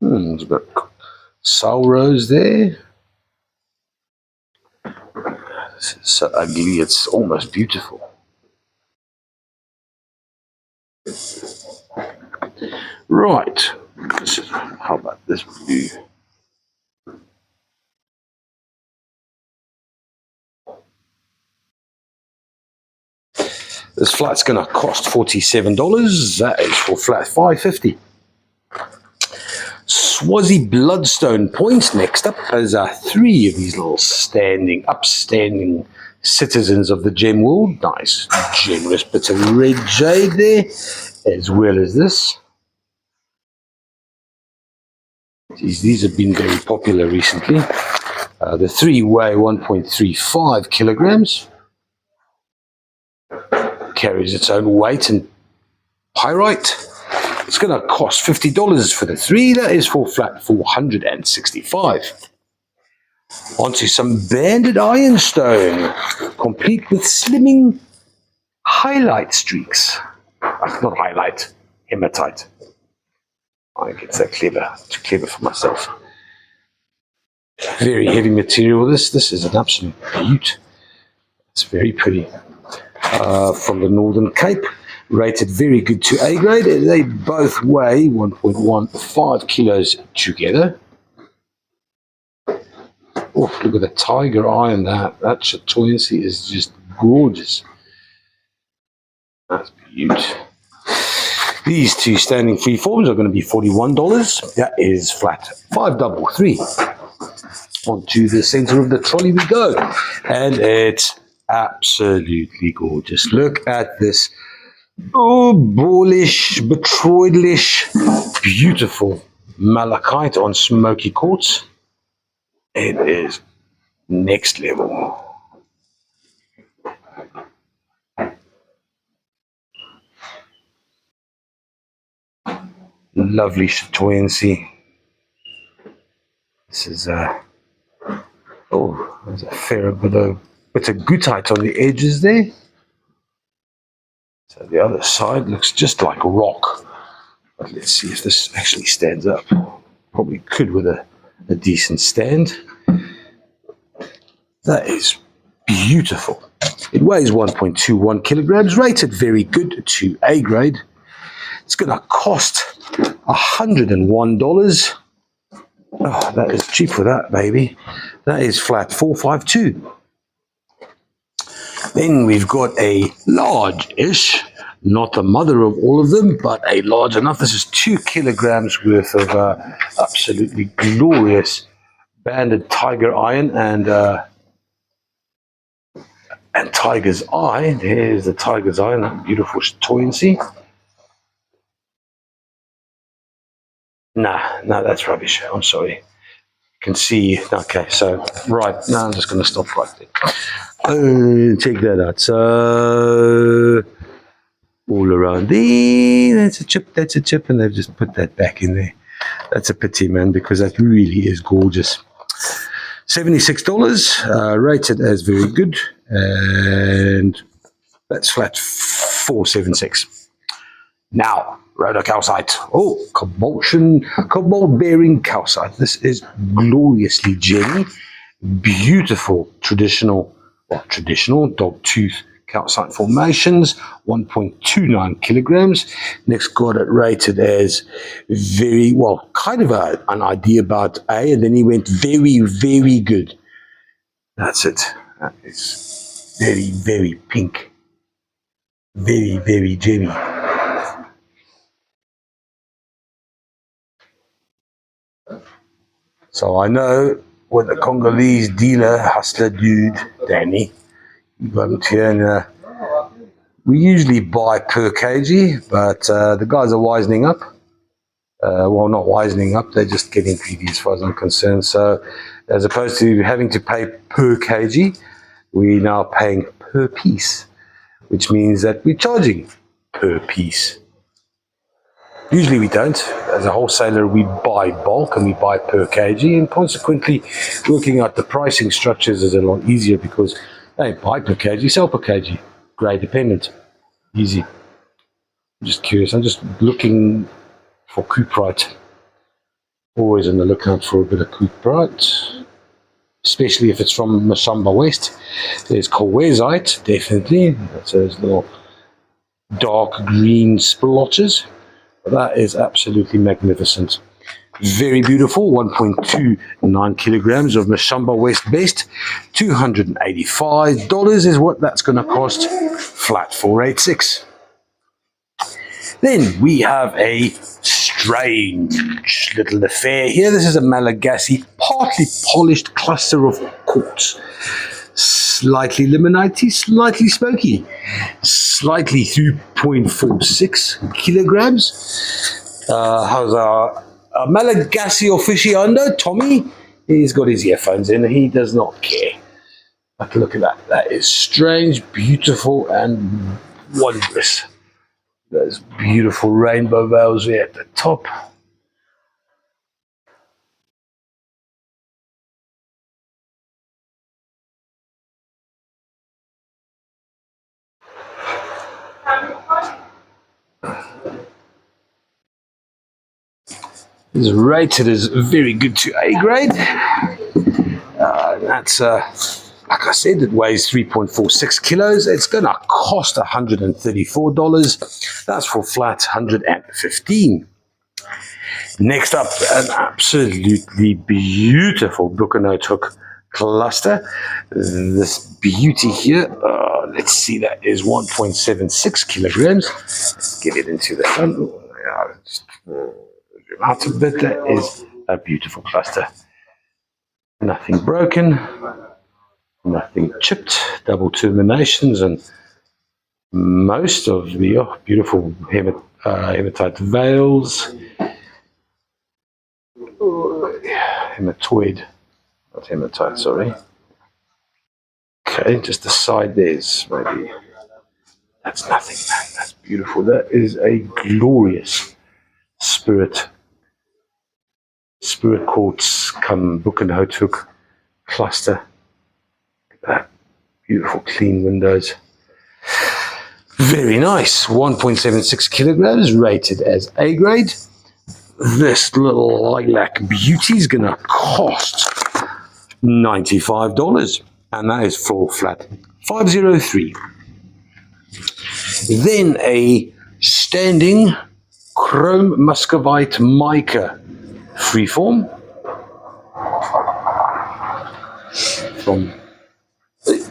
There's a bit of soul rose there. This is so ugly, it's almost beautiful. Right, how about this blue? This flat's going to cost $47. That is for flat $550. Swazi Bloodstone Point. Next up is 3 of these little upstanding citizens of the gem world. Nice, generous bit of red jade there, as well as this. These have been very popular recently. The 3 weigh 1.35 kilograms. Carries its own weight and pyrite. It's going to cost $50 for the 3. That is for flat $465. Onto some banded ironstone, complete with slimming highlight streaks. Not highlight, hematite. I think it's that clever, too clever for myself. Very heavy material. This is an absolute beaut. It's very pretty. From the Northern Cape, rated very good to A grade. They both weigh 1.15 kilos together. Oh, look at the tiger eye on that. That chatoyancy is just gorgeous. That's beautiful. These 2 standing free forms are going to be $41. That is flat $533. Onto the center of the trolley we go, and it's absolutely gorgeous. Look at this. Oh, ballish, botroidalish, beautiful malachite on smoky quartz. It is next level. Lovely chatoyancy. This is there's a fair bit of goethite on the edges there. So the other side looks just like rock. But let's see if this actually stands up. Probably could with a decent stand. That is beautiful. It weighs 1.21 kilograms, rated very good to A grade. It's going to cost $101. Oh, that is cheap for that, baby. That is flat $452. Then we've got a large-ish, not the mother of all of them, but a large enough. This is 2 kilograms worth of absolutely glorious banded tiger iron and tiger's eye. There's the tiger's eye and that beautiful chatoyancy. Nah, that's rubbish. I'm sorry. You can see. Okay, so right now I'm just going to stop right there. Check that out. So all around there, that's a chip, and they've just put that back in there. That's a pity, man, because that really is gorgeous. $76, rated as very good, and that's flat $476. Now, rhodocalcite. Oh, cobalt-bearing calcite. This is gloriously gemmy, beautiful traditional dog-tooth calcite formations, 1.29 kilograms. Next got it rated as very, well, kind of an idea about A, and then he went very, very good. That's it. That is very, very pink. Very, very gemmy. So I know with the Congolese dealer, hustler dude, Danny, he got it here, and we usually buy per kg, but the guys are wisening up. Well, not wisening up, they're just getting greedy as far as I'm concerned. So as opposed to having to pay per kg, we're now paying per piece, which means that we're charging per piece. Usually we don't. As a wholesaler, we buy bulk and we buy per kg, and consequently working out the pricing structures is a lot easier because they buy per kg, sell per kg, grade dependent. Easy. I'm just curious. I'm just looking for cuprite. Always on the lookout for a bit of cuprite, especially if it's from Mashamba West. There's colwezite, definitely. That's those little dark green splotches. That is absolutely magnificent. Very beautiful, 1.29 kilograms of Mashamba West Best. $285 is what that's going to cost, flat 486. Then we have a strange little affair here. This is a Malagasy, partly polished cluster of quartz. Slightly limonite, slightly smoky, slightly 3.46 kilograms. How's our Malagasy aficionado, Tommy? He's got his earphones in, he does not care. But look at that, that is strange, beautiful, and wondrous. Those beautiful rainbow veils there at the top. Is rated as very good to A grade. That's like I said, it weighs 3.46 kilos. It's going to cost $134. That's for flat 115. Next up, an absolutely beautiful Bucanote hook cluster. This beauty here, let's see, that is 1.76 kilograms. Let's get it into the sun. Out a bit, that is a beautiful cluster. Nothing broken, nothing chipped, double terminations, and most of the beautiful hematite veils. Hematoid, not hematite, sorry. Okay, just the side there's maybe. That's nothing, man. That's beautiful. That is a glorious spirit quartz come Bucanote hook cluster. Look at that. Beautiful clean windows. Very nice. 1.76 kilograms, rated as A grade. This little lilac beauty is going to cost $95, and that is full flat 503. Then a standing chrome muscovite mica freeform from,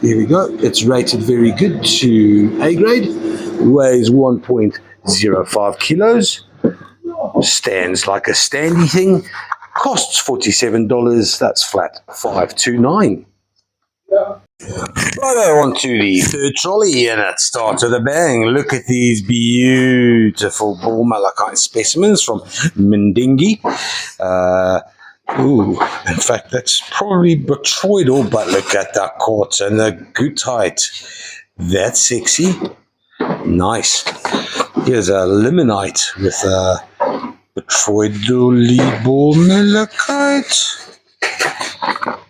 here we go, it's rated very good to A grade, weighs 1.05 kilos, stands like a standy thing, costs $47, that's flat 529. Right on to the third trolley, and it starts with a bang. Look at these beautiful bull malachite specimens from Mindingi. In fact, that's probably botryoidal, but look at that quartz and the goethite. That's sexy. Nice. Here's a limonite with a botryoidal bull malachite.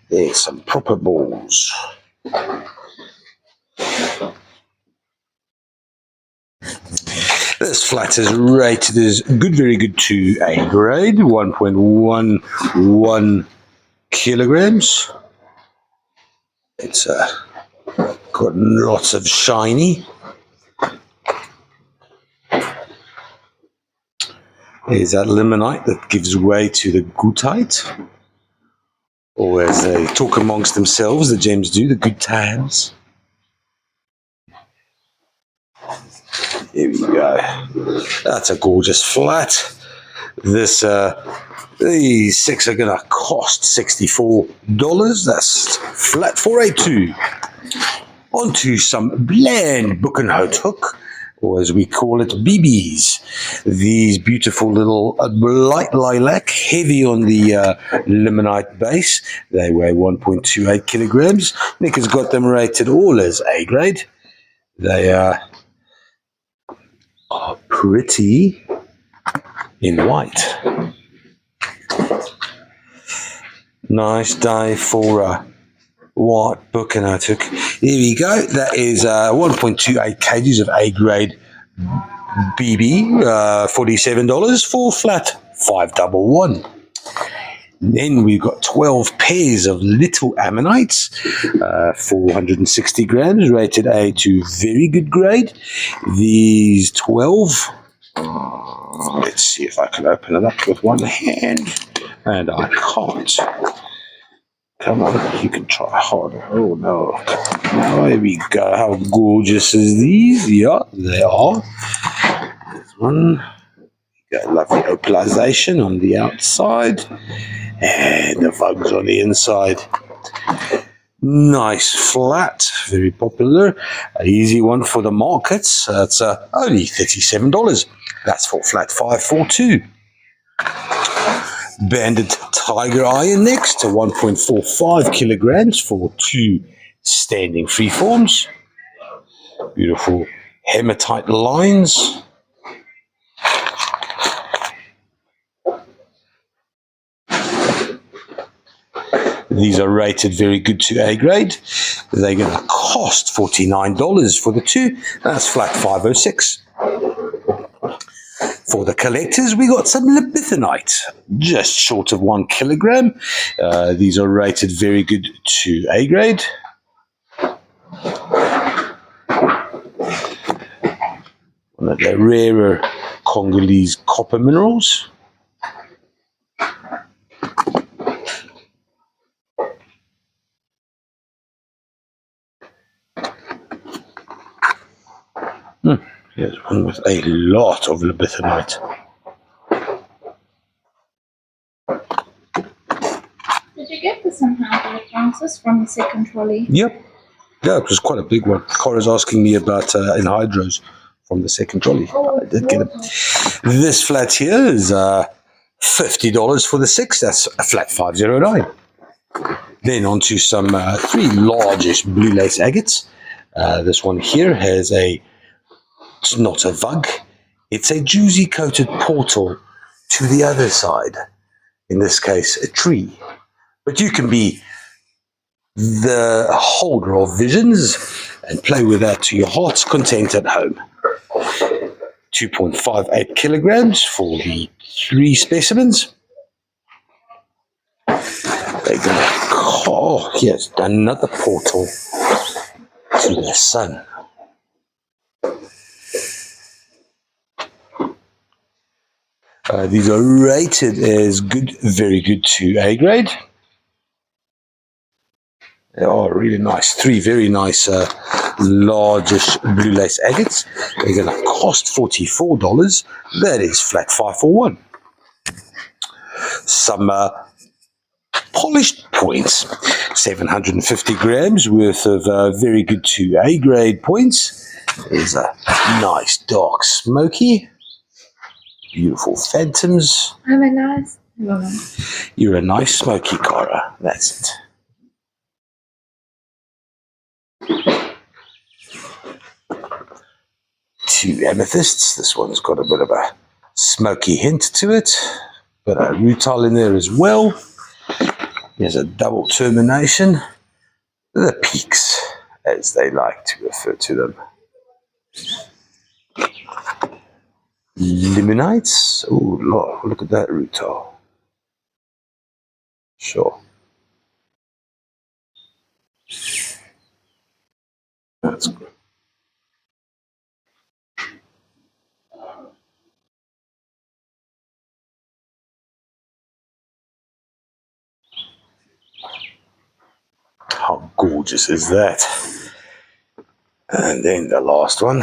There's some proper balls. This flat is rated as good, very good to A grade, 1.11 kilograms. It's got lots of shiny. Is that limonite that gives way to the goethite, or as they talk amongst themselves, the gems do, the good times. Here we go. That's a gorgeous flat. This these 6 are going to cost $64. That's flat 482. Onto some blend book and hook, or as we call it, BBs. These beautiful little light lilac, heavy on the limonite base. They weigh 1.28 kilograms. Nick has got them rated all as A grade. They are pretty in white. Nice day for a white book and hook. Here we go. That is 1.28 kgs of A grade BB, $47 for flat 511. Then we've got 12 pairs of little ammonites, 460 grams, rated A to very good grade. These 12, let's see if I can open it up with one hand, and I can't. Come on, you can try harder. Oh no. Oh, here we go. How gorgeous is these? Yeah, they are. There's one. Got lovely opalization on the outside, and the vugs on the inside. Nice flat, very popular. An easy one for the markets. That's only $37. That's for flat 542. Banded tiger iron next to 1.45 kilograms for 2 standing freeforms. Beautiful hematite lines. These are rated very good to A grade. They're going to cost $49 for the 2. That's flat 506. For the collectors, we got some libithinite, just short of 1 kilogram. These are rated very good to A grade. One of the rarer Congolese copper minerals. Here's one with a lot of libithinite. Did you get this somehow, Francis, from the second trolley? Yep. Yeah, it was quite a big one. Cora's asking me about anhydrous from the second trolley. I did get it. This flat here is $50 for the 6. That's a flat 509. Then onto some 3 largish blue lace agates. This one here has it's not a vug, it's a juicy coated portal to the other side. In this case, a tree. But you can be the holder of visions and play with that to your heart's content at home. 2.58 kilograms for the 3 specimens. Oh, here's another portal to the sun. These are rated as good, very good to A grade. They are really nice. 3 very nice largish blue lace agates. They're going to cost $44. That is flat 541. Some polished points. 750 grams worth of very good to A grade points. There's a nice dark smoky. Beautiful phantoms. I'm a nice woman. You're a nice smoky, Cara. That's it. 2 amethysts. This one's got a bit of a smoky hint to it. But a rutile in there as well. There's a double termination. The peaks, as they like to refer to them. Limonites. Oh, look at that rutile. Sure. That's good. How gorgeous is that? And then the last one.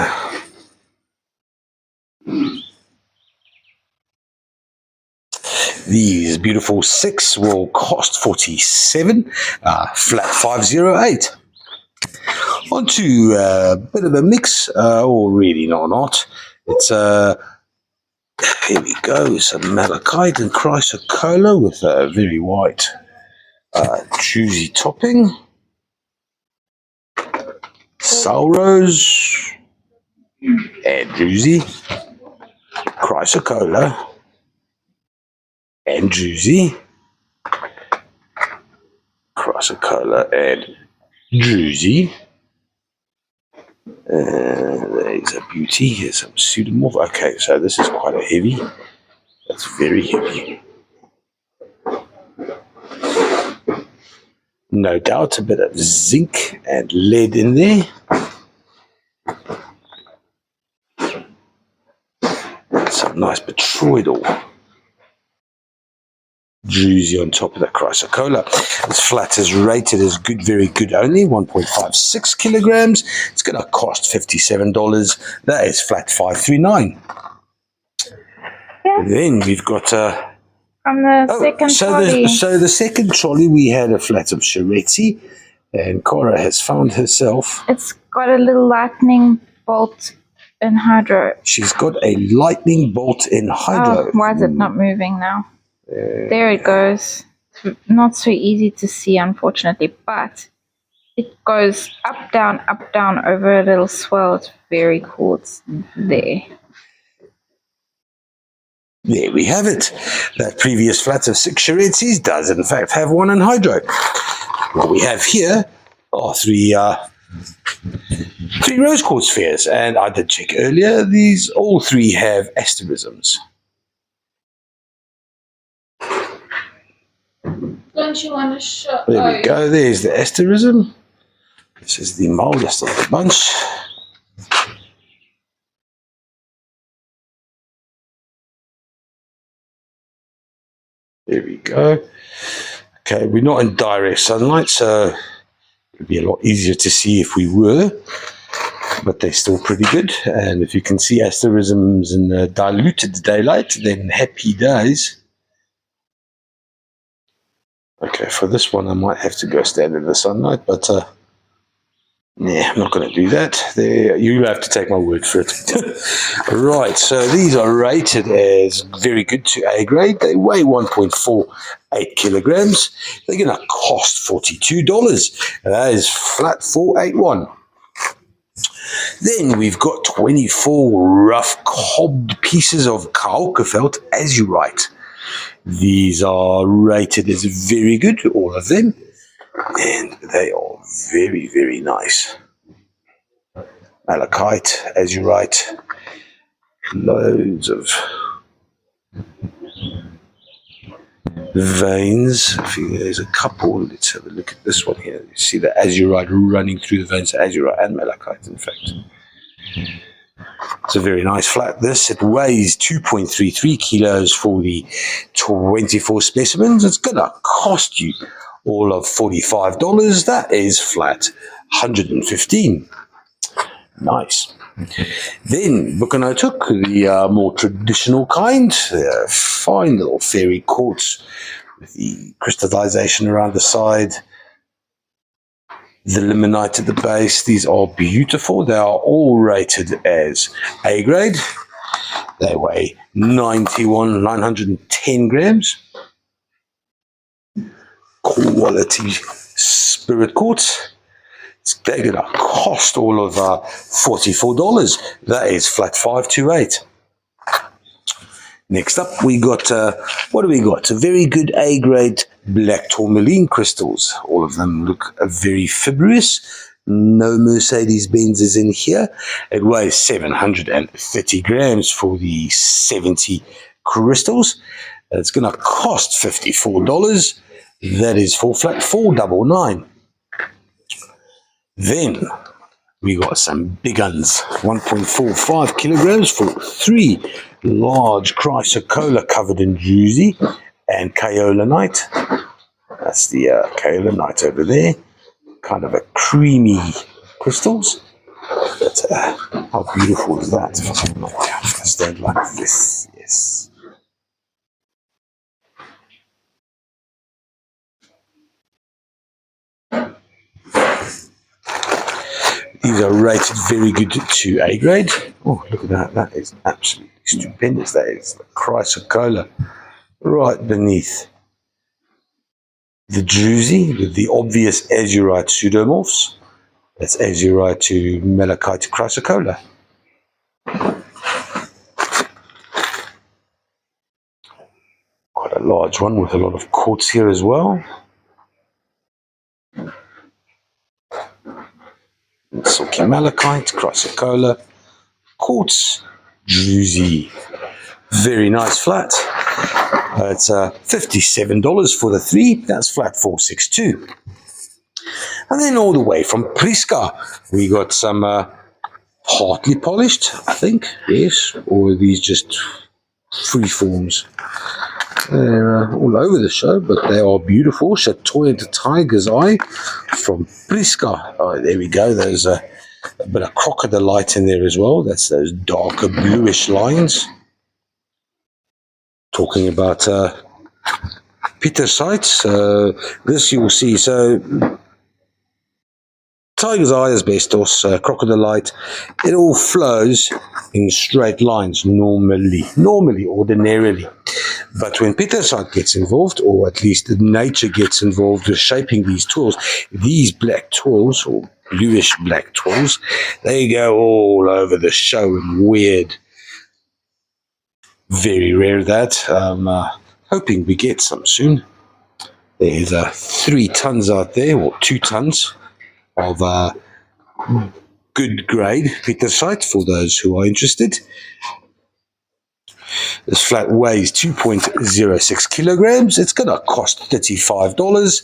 These beautiful 6 will cost 47, flat 508. On to a bit of a mix, or really not. It's here we go, some malachite and chrysocolla with a very white juicy topping. Salrose and juicy, chrysocolla and juicy, chrysocolla and juicy. There's a beauty. Here's some pseudomorph. Okay, so this is quite a heavy. That's very heavy. No doubt a bit of zinc and lead in there. And some nice petroidal. Juicy on top of the chrysocolla. This flat is rated as good, very good only, 1.56 kilograms. It's going to cost $57. That is flat 539. Yeah. Then we've got from the second trolley. So the second trolley we had a flat of Cheretti, and Cora has found herself. It's got a little lightning bolt in hydro. She's got a lightning bolt in hydro. Oh, why is it not moving now? There it goes. It's not so easy to see, unfortunately, but it goes up, down, over a little swell. It's very cool. It's there. There we have it. That previous flat of 6 Cherettis does, in fact, have one in hydro. What we have here are three rose quartz spheres, and I did check earlier. These all 3 have asterisms. Don't you want to show? There we go. There's the asterism. This is the mildest of the bunch. There we go. Okay, we're not in direct sunlight, so it would be a lot easier to see if we were, but they're still pretty good. And if you can see asterisms in the diluted daylight, then happy days. Okay, for this one I might have to go stand in the sunlight, but yeah, I'm not going to do that. You'll have to take my word for it. Right, so these are rated as very good to A grade. They weigh 1.48 kilograms. They're going to cost $42. And that is flat 481. Then we've got 24 rough cobbed pieces of Kaukerfeld azurite. These are rated as very good, all of them, and they are very, very nice. Malachite, azurite, loads of veins. I think there's a couple. Let's have a look at this one here. You see the azurite running through the veins, azurite and malachite, in fact. It's a very nice flat, this. It weighs 2.33 kilos for the 24 specimens. It's going to cost you all of $45. That is flat 115. Nice. Then Bucano took the more traditional kind, the fine little fairy quartz with the crystallization around the side. The limonite at the base. These are beautiful. They are all rated as A grade. They weigh 910 grams. Quality spirit quartz. They're going to cost all of $44. That is flat 528. Next up, we got, what do we got? A very good A-grade black tourmaline crystals. All of them look very fibrous. No Mercedes-Benz is in here. It weighs 730 grams for the 70 crystals. It's going to cost $54. That is for flat $499. Then we got some big uns, 1.45 kilograms for 3 large chrysocolla covered in druzy and kaolinite. That's the kaolinite over there. Kind of a creamy crystals. But how beautiful is that? If I might stand like this, yes. These are rated very good to A grade. Oh, look at that. That is absolutely stupendous. That is the chrysocolla right beneath the druzy with the obvious azurite pseudomorphs. That's azurite to malachite to chrysocolla. Quite a large one with a lot of quartz here as well. Silky malachite, chrysocolla, quartz, druzy. Very nice flat. It's $57 for the 3. That's flat 462. And then all the way from Priska, we got some partly polished, I think, yes, or are these just free forms? They're all over the show, but they are beautiful. Chateau into Tiger's Eye from Priska. Oh, there we go. There's a bit of crocodilite in there as well. That's those darker bluish lines. Talking about pitacites. This you will see. So Tiger's Eye, asbestos, crocodilite, it all flows in straight lines normally, ordinarily. But when pitaciite gets involved, or at least nature gets involved with shaping these tools, these black tools, or bluish black tools, they go all over the show in weird. Very rare that. I'm hoping we get some soon. There's 3 tons out there, or 2 tons of good grade pitaciite for those who are interested. This flat weighs 2.06 kilograms. It's going to cost $35.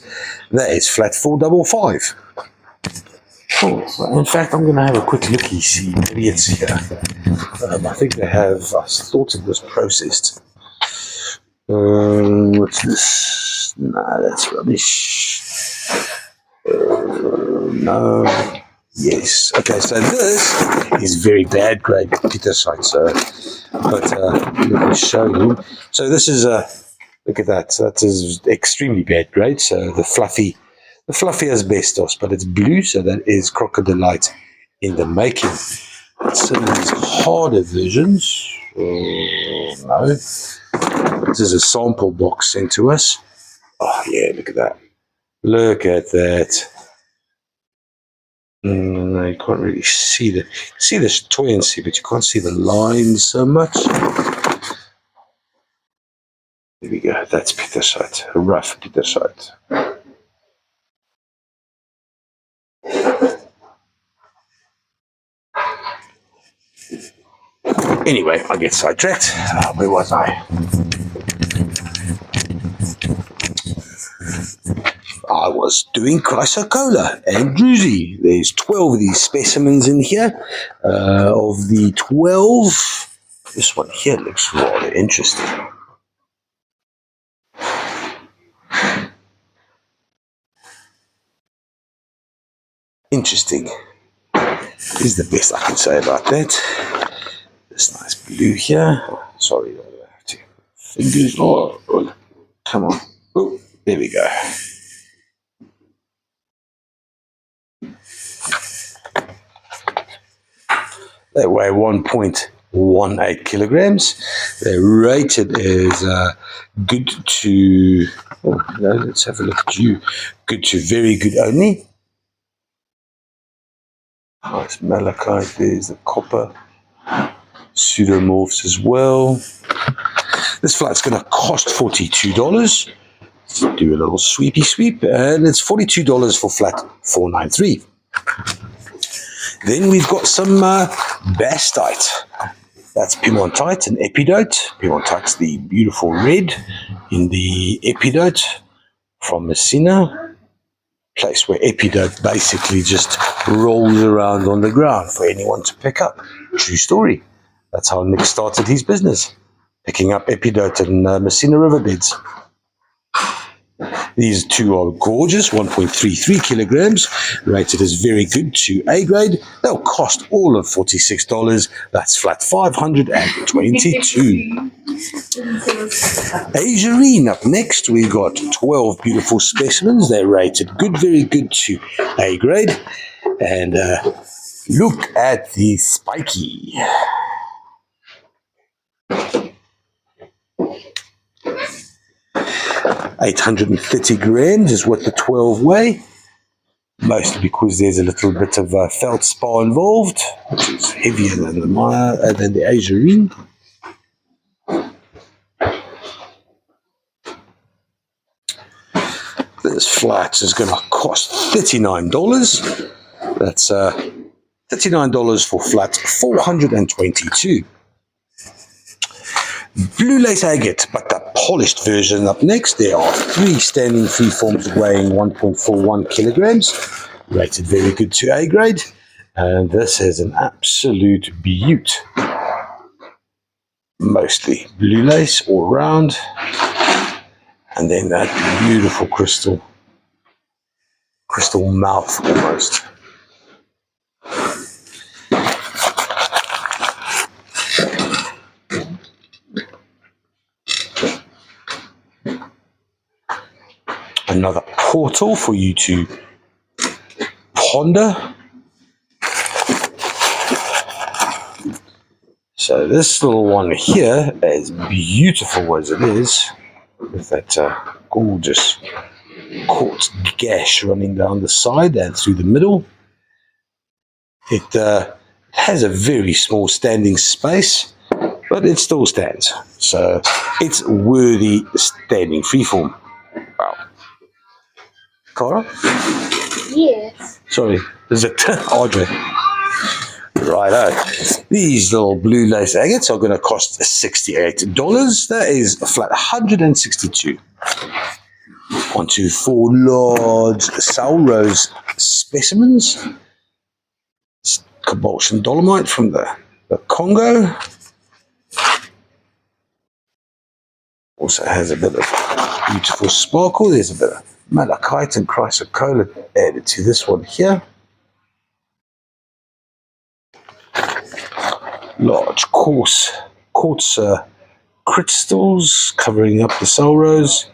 That is flat 455. Oh, in fact, I'm going to have a quick looky, see. Maybe it's here. I think they have. I thought it was processed. What's this? Nah, that's rubbish. No. Yes. Okay, so this is very bad grade pitaciite. So, but let me show you. So this is look at that. That is extremely bad grade. So the fluffy asbestos, but it's blue, so that is crocodilite in the making. Some of these harder versions. No. This is a sample box sent to us. Oh yeah, look at that. Look at that. No, you can't really see the buoyancy, but you can't see the lines so much. There we go. That's pitaciite, a rough pitaciite. Anyway, I get sidetracked. Where was I? I was doing chrysocolla and druzy. There's 12 of these specimens in here. Of the 12, this one here looks rather interesting. Interesting is the best I can say about that. This nice blue here. Sorry, I have to. Fingers. Oh, come on. Oh, there we go. They weigh 1.18 kilograms. They're rated as good to. Oh, no, let's have a look at you. Good to very good only. Nice malachite. There's the copper. Pseudomorphs as well. This flat's going to cost $42. Let's do a little sweepy sweep, and it's $42 for flat 493. Then we've got some bastite. That's piemontite and epidote. Piemontite's the beautiful red in the epidote from Messina, place where epidote basically just rolls around on the ground for anyone to pick up. True story. That's how Nick started his business, picking up epidote in Messina riverbeds. These two are gorgeous, 1.33 kilograms, rated as very good to A grade. They'll cost all of $46. That's flat 522. Azurine up next. We've got 12 beautiful specimens. They're rated good, very good to A grade. And look at the spiky. $830 grams is what the 12 weigh, mostly because there's a little bit of feldspar involved, which is heavier than the azurine. This flat is going to cost $39. That's $39 for flat 422. Blue lace agate, but the polished version up next. There are 3 standing freeforms weighing 1.41 kilograms, rated very good to A grade. And this is an absolute beaut. Mostly blue lace all round. And then that beautiful crystal mouth almost. Another portal for you to ponder. So this little one here, as beautiful as it is, with that gorgeous quartz gash running down the side and through the middle, it has a very small standing space, but it still stands. So it's worthy standing freeform. Wow. Cara? Yes. Sorry, is it Audrey? Righto. These little blue lace agates are going to cost $68. That is a flat 162. Onto 4 large Soul Rose specimens. Cobalt and dolomite from the Congo. Also has a bit of beautiful sparkle. There's a bit of malachite and chrysocolla added to this one here. Large coarse quartz crystals covering up the Soul Rose.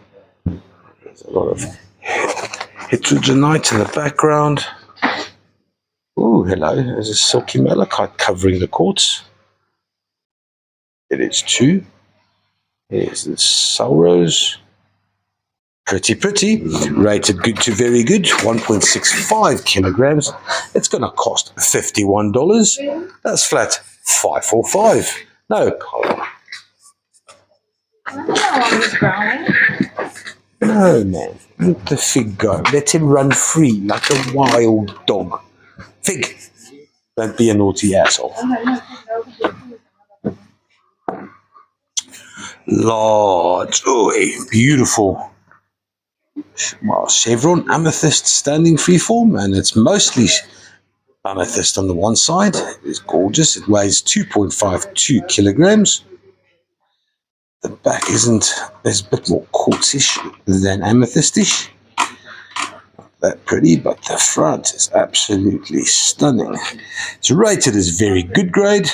There's a lot of heterogenite in the background. Oh, hello. There's a silky malachite covering the quartz. It is 2. Here's the Soul Rose. Pretty, rated good to very good, 1.65 kilograms. It's going to cost $51. That's flat 545. No, no, man. Let the fig go. Let him run free like a wild dog. Fig, don't be a naughty asshole. Large, oh, a beautiful. Well, chevron amethyst standing freeform, and it's mostly amethyst on the one side. It's gorgeous. It weighs 2.52 kilograms. The back is a bit more quartzish than amethystish. Not that pretty, but the front is absolutely stunning. It's rated as very good grade.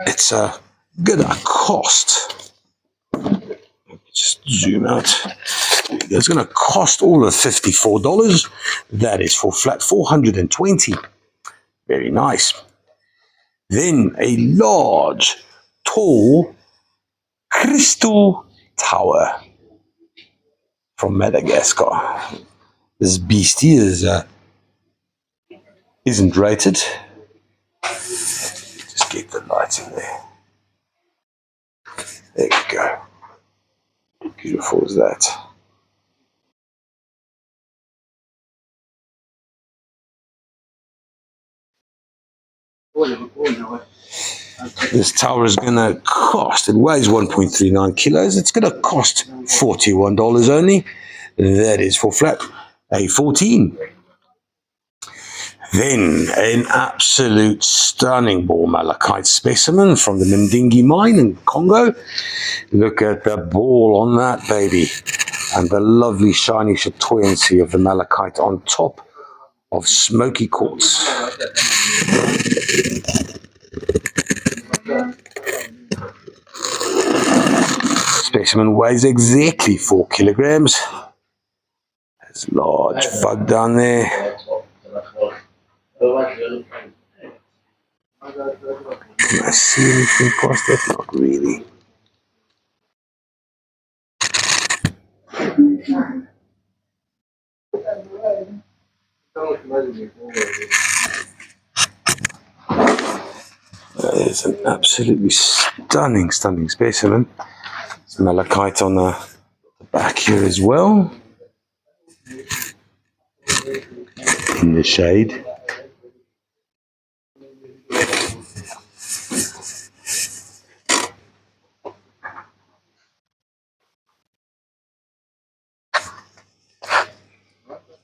It's gonna cost. Just zoom out. It's going to cost all of $54. That is for flat 420. Very nice. Then a large, tall crystal tower from Madagascar. This beastie isn't rated. Just get the light in there. There we go. How beautiful is that? This tower is going to cost, it weighs 1.39 kilos, it's going to cost $41 only. That is for flat A14. Then an absolute stunning ball malachite specimen from the Mndingi mine in Congo. Look at the ball on that baby, and the lovely shiny chatoyancy of the malachite on top of smoky quartz. Specimen weighs exactly 4 kilograms. There's a large bug down there. Can I see anything past that? Not really. There's an absolutely stunning specimen. There's malachite on the back here as well. In the shade.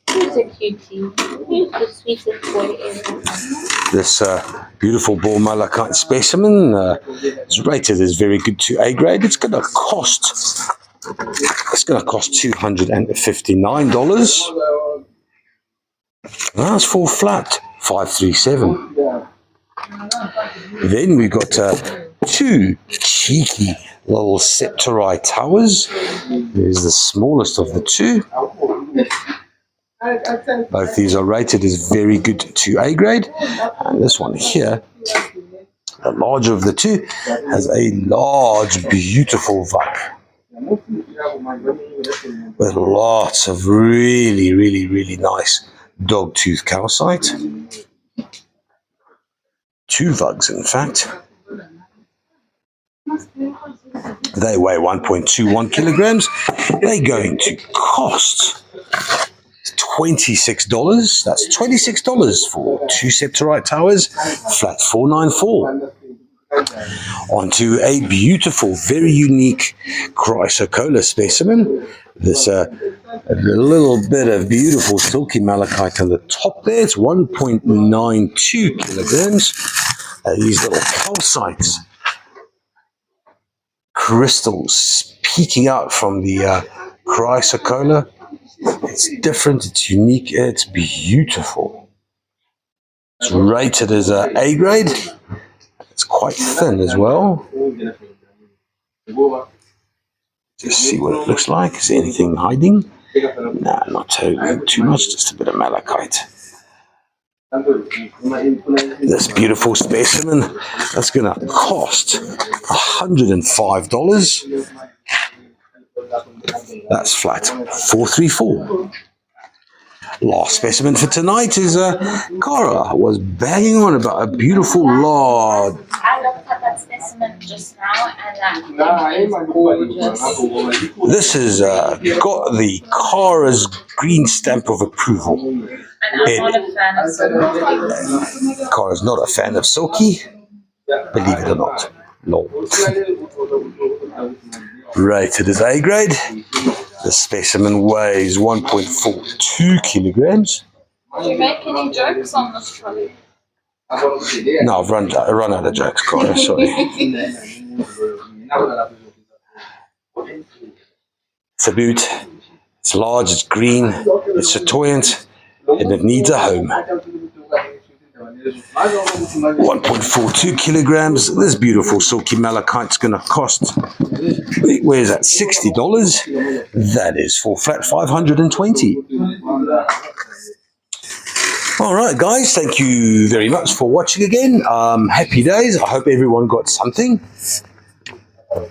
Who's a cutie? Who's the sweetest boy ever? This beautiful ball malachite specimen is rated as very good to A grade. It's going to cost $259. That's for flat 537. Then we got two cheeky little septorite towers. There's the smallest of the two. Both these are rated as very good to A grade. And this one here, the larger of the two, has a large, beautiful vug with lots of really nice dog tooth calcite. 2 vugs, in fact. They weigh 1.21 kilograms. They're going to cost $26. That's $26 for 2 septorite towers, flat 494. Onto a beautiful, very unique chrysocolla specimen. There's a little bit of beautiful silky malachite on the top there. It's 1.92 kilograms. These little calcites, crystals peeking out from the chrysocolla. It's different, it's unique, it's beautiful. It's rated as a A grade. It's quite thin as well. Just see what it looks like. Is there anything hiding? Nah, not too much, just a bit of malachite. This beautiful specimen, that's going to cost $105. That's flat 434. Last specimen for tonight is Cara was banging on about a beautiful lord. I looked at that specimen just now, and that is gorgeous. This has got the Cara's green stamp of approval. And I'm not a fan of silky. Cara's not a fan of silky, believe it or not. No. Rated as A grade. The specimen weighs 1.42 kilograms. Do you make any jokes on this trolley? No, I've run out of jokes, Cara, sorry. It's a boot. It's large, it's green, it's chatoyant, and it needs a home. 1.42 kilograms. This beautiful silky malachite's going to cost, where's that, $60. That is for flat 520. All right, guys, thank you very much for watching again. Happy days. I hope everyone got something,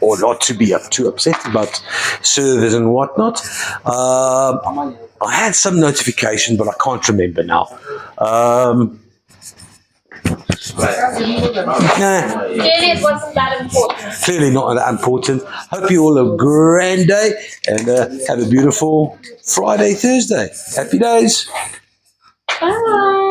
or not to be too upset about servers and whatnot. I had some notification, but I can't remember now. Clearly it wasn't that important. Clearly not that important. Hope you all have a grand day and have a beautiful Friday, Thursday. Happy days. Bye.